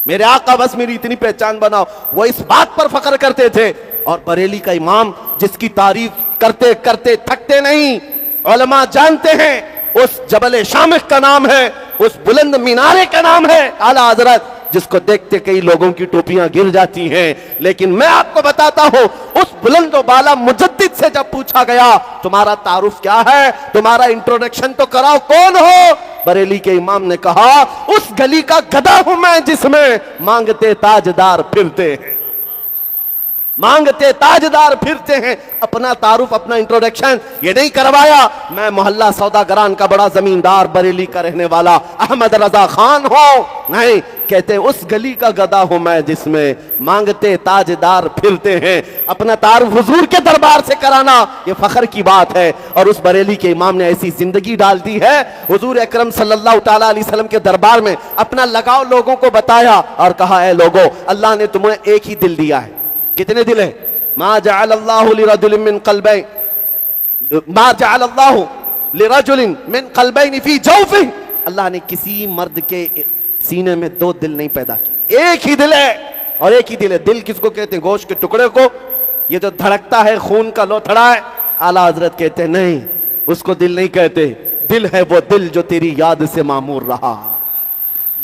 मेरे आका बस मेरी इतनी पहचान बनाओ। वो इस बात पर फख्र करते थे। और बरेली का इमाम जिसकी तारीफ करते करते थकते नहीं, उलमा जानते हैं उस जबल शामिख का नाम है, उस बुलंद मीनारे का नाम है आला हजरत, जिसको देखते कई लोगों की टोपियां गिर जाती हैं। लेकिन मैं आपको बताता हूं, उस बुलंद बाला मुजद्दिद से जब पूछा गया तुम्हारा तारुफ क्या है, तुम्हारा इंट्रोडक्शन तो कराओ, कौन हो? बरेली के इमाम ने कहा उस गली का गधा हूं मैं जिसमें मांगते ताजदार फिरते हैं, मांगते ताजदार फिरते हैं। अपना तारुफ, अपना इंट्रोडक्शन ये नहीं करवाया। मैं मोहल्ला सौदागरान का बड़ा जमींदार बरेली का रहने वाला अहमद रजा खान हो, नहीं, कहते उस गली का गधा हूं मैं जिसमें मांगते ताजदार फिरते हैं। अपना तारुफ हुजूर के दरबार से कराना ये फख्र की बात है। और उस बरेली के इमाम ने ऐसी जिंदगी डाल दी है, हुजूर अकरम सल्लल्लाहु ताला अलैहि वसल्लम के दरबार में अपना लगाव लोगों को बताया और कहा है लोगों, अल्लाह ने तुम्हें एक ही दिल दिया है। कितने दिल है? मा जअलल्लाहु लिरजुलिन मिन क़ल्बैन, मा जअलल्लाहु लिरजुलिन मिन क़ल्बैन फी जौफिही, अल्लाह ने किसी मर्द के सीने में दो दिल नहीं पैदा किए, एक ही दिल है। और एक ही दिल है। दिल किसको कहते हैं? गोश्त के टुकड़े को, ये जो धड़कता है खून का लोथड़ा है। आला हजरत कहते हैं नहीं, उसको दिल नहीं कहते। दिल है वो दिल जो तेरी याद से मामूर रहा,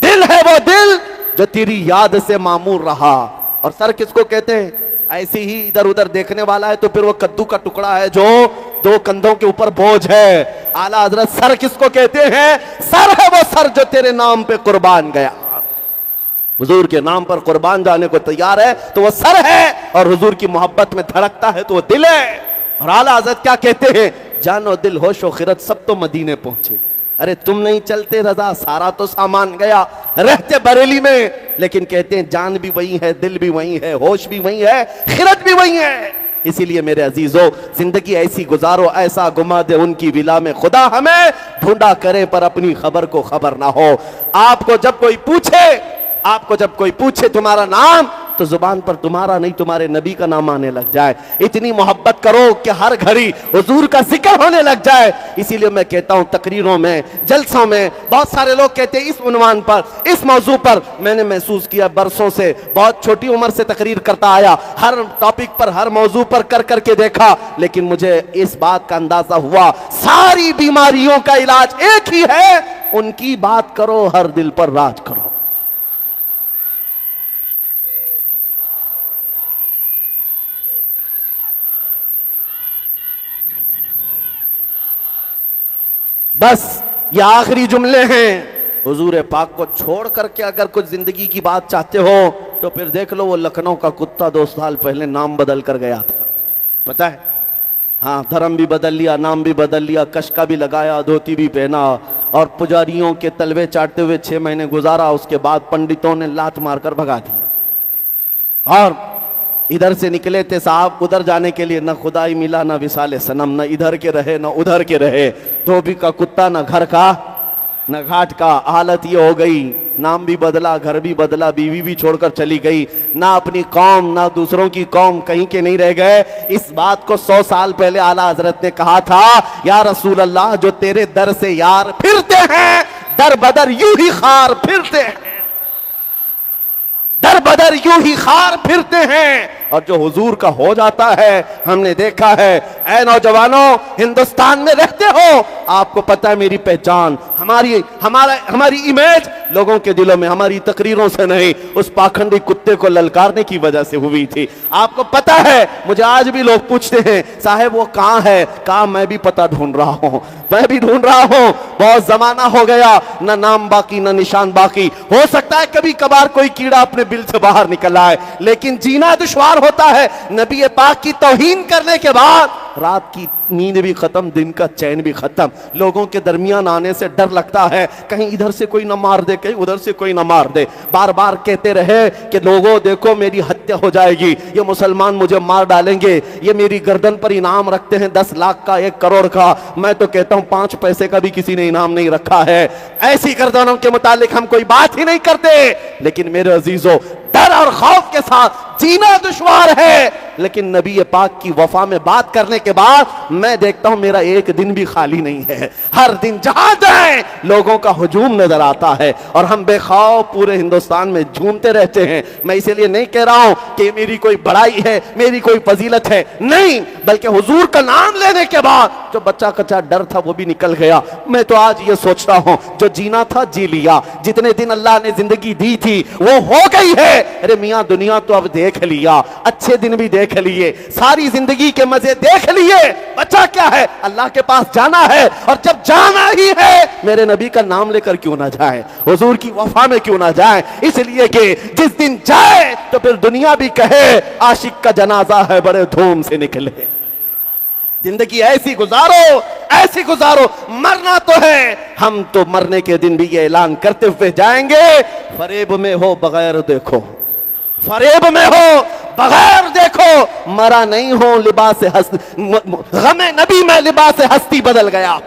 दिल है वो दिल जो तेरी याद से मामूर रहा। और सर किसको कहते हैं? ऐसे ही इधर उधर देखने वाला है तो फिर वो कद्दू का टुकड़ा है जो दो कंधों के ऊपर बोझ है। आला हजरत सर किसको कहते हैं? सर है वो सर जो तेरे नाम पे कुर्बान गया, हुजूर के नाम पर कुर्बान जाने को तैयार है तो वो सर है। और हुजूर की मोहब्बत में धड़कता है तो वो दिल है। और आला हजरत क्या कहते हैं? जानो दिल होशो खिरत सब तो मदीने पहुंचे। अरे तुम नहीं चलते रजा, सारा तो सामान गया, रहते बरेली में, लेकिन कहते हैं जान भी वही है, दिल भी वही है, होश भी वही है, खिरत भी वही है। इसीलिए मेरे अजीजों, जिंदगी ऐसी गुजारो ऐसा गुमा दे उनकी विला में खुदा हमें ढूंढा करे पर अपनी खबर को खबर ना हो। आपको जब कोई पूछे तुम्हारा नाम, तो जुबान पर तुम्हारा नहीं तुम्हारे नबी का नाम आने लग जाए। इतनी मोहब्बत करो कि हर घड़ी हुजूर का जिक्र होने लग जाए। इसीलिए मैं कहता हूं तकरीरों में, जलसों में बहुत सारे लोग कहते हैं इस उन्वान पर, इस मौजू पर, मैंने महसूस किया बरसों से, बहुत छोटी उम्र से तकरीर करता आया, हर टॉपिक पर हर मौजू पर कर करके देखा, लेकिन मुझे इस बात का अंदाजा हुआ सारी बीमारियों का इलाज एक ही है, उनकी बात करो, हर दिल पर राज करो। बस ये आखिरी जुमले हैं। हुजूर पाक को छोड़ करके अगर कुछ जिंदगी की बात चाहते हो तो फिर देख लो, वो लखनऊ का कुत्ता 2 साल पहले नाम बदल कर गया था, पता है? हाँ, धर्म भी बदल लिया, नाम भी बदल लिया, कशका भी लगाया, धोती भी पहना और पुजारियों के तलवे चाटते हुए 6 महीने गुजारा। उसके बाद पंडितों ने लात मारकर भगा दिया और इधर से निकले थे साहब उधर जाने के लिए, न खुदाई मिला न विसाले सनम, न इधर के रहे न उधर के रहे, धोबी का कुत्ता न घर का न घाट का। हालत ये हो गई, नाम भी बदला, घर भी बदला, बीवी भी छोड़कर चली गई, ना अपनी कौम ना दूसरों की कौम, कहीं के नहीं रह गए। इस बात को 100 साल पहले आला हजरत ने कहा था, या रसूल अल्लाह जो तेरे दर से यार फिरते हैं, दर बदर यूं ही खार फिरते हैं, दर बदर यूं ही खार फिरते हैं। और जो हुजूर का हो जाता है, हमने देखा है। ऐ नौजवानों, हिंदुस्तान में रहते हो, आपको पता है मेरी पहचान, हमारी इमेज लोगों के दिलों में हमारी तकरीरों से नहीं, उस पाखंडी कुत्ते को ललकारने की वजह से हुई थी। आपको पता है, मुझे आज भी लोग पूछते हैं साहब वो कहां है, कहा मैं भी पता ढूंढ रहा हूं, मैं भी ढूंढ रहा हूं। बहुत जमाना हो गया, न नाम बाकी न निशान बाकी। हो सकता है कभी कभार कोई कीड़ा अपने बिल से बाहर निकल आए, लेकिन जीना दुश्वार होता है। नबी पाक की तौहीन करने के बाद रात की नींद भी खत्म, दिन का चैन भी खत्म। लोगों के दरमियान आने से डर लगता है, कहीं इधर से कोई ना मार दे, कहीं उधर से कोई ना मार दे। बार बार कहते रहे कि लोगों देखो मेरी हत्या हो जाएगी, ये मुसलमान मुझे मार डालेंगे, ये मेरी गर्दन पर इनाम रखते हैं 10 लाख का, 1 करोड़ का। मैं तो कहता हूं 5 पैसे का भी किसी ने इनाम नहीं रखा है। ऐसी गर्दनों के मुतालिक हम कोई बात ही नहीं करते। लेकिन मेरे अजीजों, डर और खौफ के साथ जीना दुश्वार है, लेकिन नबी पाक की वफा में बात करने के बाद मैं देखता हूं मेरा एक दिन भी खाली नहीं है। हर दिन जहां जाए लोगों का हुजूम नजर आता है और हम बेखौफ पूरे हिंदुस्तान में झूमते रहते हैं। मैं इसीलिए नहीं कह रहा हूं कि मेरी कोई बड़ाई है, मेरी कोई फजीलत है, नहीं, बल्कि हुजूर का नाम लेने के बाद जो बच्चा कच्चा डर था वो भी निकल गया। मैं तो आज ये सोचता हूं जो जीना था जी लिया, जितने दिन अल्लाह ने जिंदगी दी थी वो हो गई है। अरे मियां दुनिया तो अब देख लिया, अच्छे दिन भी देख लिए, सारी जिंदगी के मजे देख लिए, बचा क्या है? अल्लाह के पास जाना है, और जब जाना ही है मेरे नबी का नाम लेकर क्यों ना जाए, हुजूर की वफा में क्यों ना जाए। इसलिए कि जिस दिन जाए तो फिर दुनिया भी कहे आशिक का जनाजा है बड़े धूम से निकले। जिंदगी ऐसी गुजारो, ऐसी गुजारो, मरना तो है, हम तो मरने के दिन भी ये ऐलान करते हुए जाएंगे, फरेब में हो बगैर देखो, फरेब में हो बगैर देखो, मरा नहीं हो लिबास गमे नबी में लिबास हस्ती बदल गया,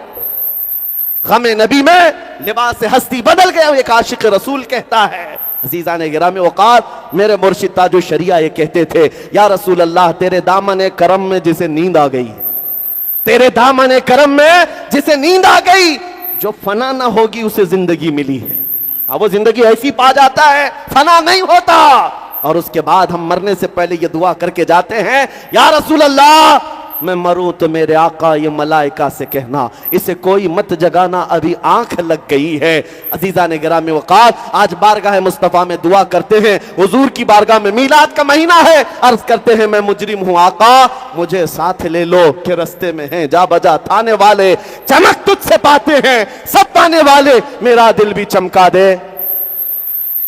गमे नबी में लिबास हस्ती बदल गया, एक आशिक रसूल कहता है। अजीज़ान गिरामी औकात, मेरे मुर्शिद ताजो शरिया ये कहते थे, या रसूल अल्लाह तेरे दामन करम में जिसे नींद आ गई, तेरे दामन करम में जिसे नींद आ गई, जो फना ना होगी उसे जिंदगी मिली है। अब वो जिंदगी ऐसी पा जाता है, फना नहीं होता। और उसके बाद हम मरने से पहले ये दुआ करके जाते हैं, या रसूल अल्लाह मैं मरूं तो मेरे आका ये मलाइका से कहना इसे कोई मत जगाना, अभी आंख लग गई है। अजीज़ा ने गिरामी वक़ात, आज बारगाह मुस्तफ़ा में दुआ करते हैं, हुजूर की बारगाह में, मीलाद का महीना है, अर्ज करते हैं मैं मुजरिम हूं आका मुझे साथ ले लो कि रस्ते में हैं जा बजा थाने वाले, चमक तुझसे पाते हैं सब पाने वाले, मेरा दिल भी चमका दे।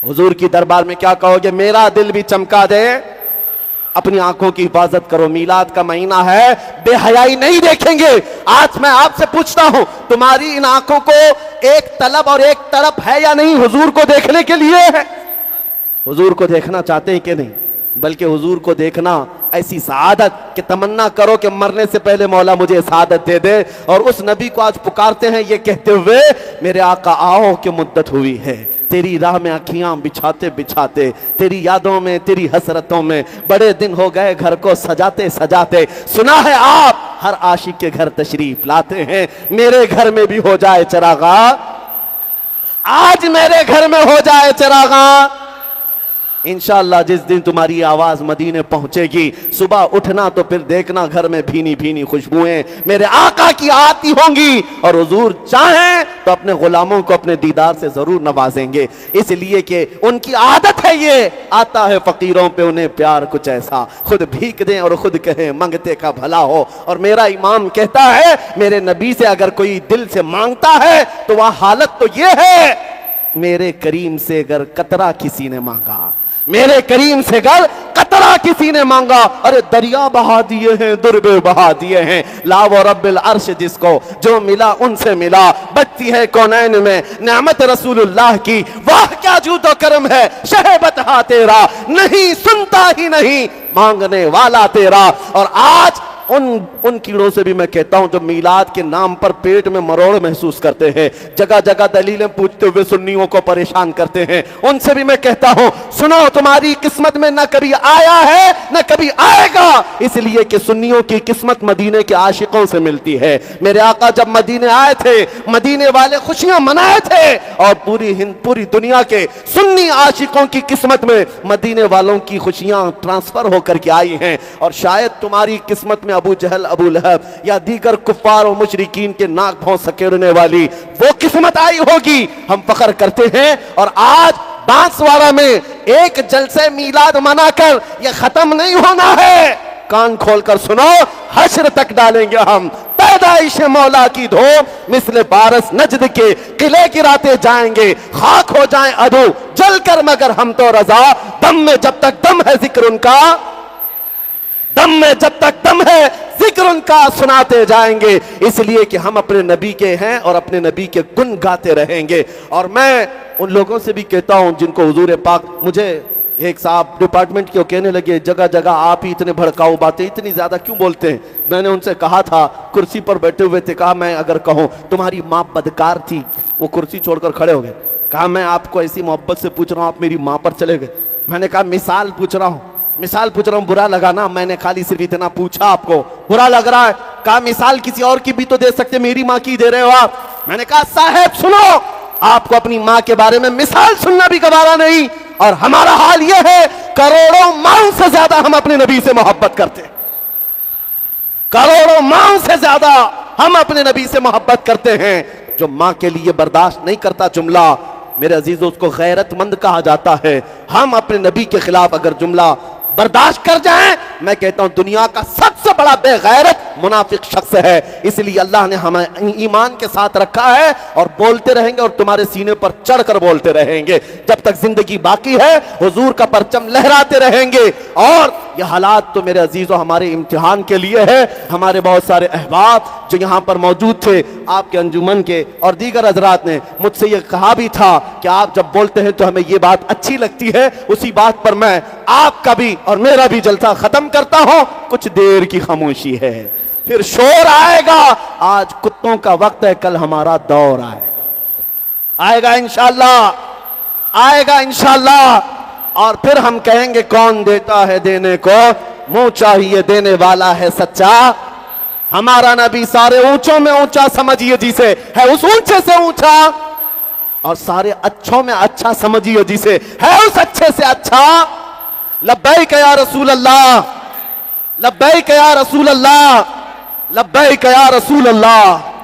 हुजूर की दरबार में क्या कहोगे? मेरा दिल भी चमका दे। अपनी आंखों की हिफाजत करो, मीलाद का महीना है, बेहयाई नहीं देखेंगे। आज मैं आपसे पूछता हूं, तुम्हारी इन आंखों को एक तलब और एक तड़प है या नहीं? हुजूर को देखने के लिए है, हुजूर को देखना चाहते हैं कि नहीं? बल्कि हुजूर को देखना ऐसी सआदत कि तमन्ना करो कि मरने से पहले मौला मुझे सआदत दे दे। और उस नबी को आज पुकारते हैं ये कहते हुए, मेरे आका आओ कि मुद्दत हुई है, तेरी राह में अखियां बिछाते बिछाते, तेरी यादों में तेरी हसरतों में बड़े दिन हो गए घर को सजाते सजाते। सुना है आप हर आशिक के घर तशरीफ लाते हैं, मेरे घर में भी हो जाए चरागा, आज मेरे घर में हो जाए चरागा। इंशाअल्लाह जिस दिन तुम्हारी आवाज मदीने पहुंचेगी, सुबह उठना तो फिर देखना घर में भीनी भीनी खुशबुएं मेरे आका की आती होंगी। और हुजूर चाहें तो अपने गुलामों को अपने दीदार से जरूर नवाजेंगे, इसलिए कि उनकी आदत है ये, आता है फकीरों पे उन्हें प्यार कुछ ऐसा, खुद भीख दें और खुद कहें मंगते का भला हो। और मेरा इमाम कहता है, मेरे नबी से अगर कोई दिल से मांगता है तो वह हालत तो ये है, मेरे करीम से अगर कतरा किसी ने मांगा, मेरे करीम से अगर कतरा किसी ने मांगा, अरे दरिया बहा दिए हैं, दुर्बे बहा दिए हैं, लाव और रब्बिल अर्श जिसको जो मिला उनसे मिला, बचती है कौनैन में नेमत रसूलुल्लाह की, वाह क्या जूदो करम है शहबत हा तेरा, नहीं सुनता ही नहीं मांगने वाला तेरा। और आज उन कीड़ों से भी मैं कहता हूं जो मीलाद के नाम पर पेट में मरोड़ महसूस करते हैं, जगह जगह दलीलें पूछते हुए सुन्नियों को परेशान करते हैं, उनसे भी मैं कहता हूं सुनो, तुम्हारी किस्मत में न कभी आया है न कभी आएगा, इसलिए कि सुन्नियों की किस्मत मदीने के आशिकों से मिलती है। मेरे आका जब मदीने आए थे, मदीने वाले खुशियां मनाए थे, और पूरी दुनिया के सुन्नी आशिकों की किस्मत में मदीने वालों की खुशियां ट्रांसफर होकर के आई हैं। और शायद तुम्हारी किस्मत में अबू जहल, अबू लहब या दीगर कुफ्फार और मुशरिकीन के नाक भौं सकेड़ने वाली वो किस्मत आई होगी। हम फख्र करते हैं। और आज बांसवाड़ा में एक जलसे मीलाद मनाकर यह खत्म नहीं होना है, कान खोलकर सुनो, हश्र तक डालेंगे हम पैदाइश मौला की धूम मिसले बारस नजद के किले गिराते जाएंगे, खाक हो जाएं अदू जलकर मगर हम तो रजा, दम में जब तक दम है जिक्र उनका, दम में जब तक दम है जिक्र उनका सुनाते जाएंगे, इसलिए कि हम अपने नबी के हैं और अपने नबी के गुण गाते रहेंगे। और मैं उन लोगों से भी कहता हूं जिनको हुजूर पाक, मुझे एक साहब डिपार्टमेंट के कहने लगे जगह जगह आप ही इतने भड़काऊ बातें इतनी ज्यादा क्यों बोलते हैं। मैंने उनसे कहा था, कुर्सी पर बैठे हुए थे, कहा मैं अगर कहूं तुम्हारी माँ बदकार थी, वो कुर्सी छोड़कर खड़े हो गए। कहा मैं आपको ऐसी मोहब्बत से पूछ रहा हूं, आप मेरी माँ पर चले गए। मैंने कहा मिसाल पूछ रहा हूं, मिसाल पूछ रहा हूं, बुरा लगा ना? मैंने खाली सिर्फ इतना पूछा, आपको बुरा लग रहा है? कहा मिसाल किसी और की भी तो दे सकते, मेरी माँ की दे रहे हो आप। मैंने कहा साहब सुनो, आपको अपनी माँ के बारे में मिसाल सुनना भी गवारा नहीं, और हमारा हाल यह है करोड़ों माओं से ज्यादा हम अपने नबी से मोहब्बत करते हैं। करोड़ों माओं से ज्यादा हम अपने नबी से मोहब्बत करते हैं। जो माँ के लिए बर्दाश्त नहीं करता जुमला, मेरे अजीजों, उसको गैरतमंद कहा जाता है। हम अपने नबी के खिलाफ अगर जुमला बर्दाश्त कर जाएं, मैं कहता हूं दुनिया का सबसे बड़ा बेगैरत मुनाफिक शख्स है। इसलिए अल्लाह ने हमें ईमान के साथ रखा है, और बोलते रहेंगे और तुम्हारे सीने पर चढ़कर बोलते रहेंगे जब तक जिंदगी बाकी है। हुजूर का परचम लहराते रहेंगे। और ये हालात तो मेरे अजीजों हमारे इम्तिहान के लिए है। हमारे बहुत सारे अहबाब जो यहाँ पर मौजूद थे, आपके अंजुमन के और दीगर हजरात ने मुझसे ये कहा भी था कि आप जब बोलते हैं तो हमें ये बात अच्छी लगती है। उसी बात पर मैं आपका भी और मेरा भी जलसा खत्म करता हूं। कुछ देर की खामोशी है, फिर शोर आएगा। आज कुत्तों का वक्त है, कल हमारा दौर आएगा इंशाअल्लाह, आएगा इंशाअल्लाह। और फिर हम कहेंगे कौन देता है देने को, मुंह चाहिए देने वाला है सच्चा। हमारा नबी सारे ऊंचों में ऊंचा समझिए जिसे, है उस ऊंचे से ऊंचा, और सारे अच्छों में अच्छा समझिए जिसे, है उस अच्छे से अच्छा। लब्बैक या रसूल अल्लाह, लब्बैक या रसूल अल्लाह, लब्बैक या रसूल अल्लाह।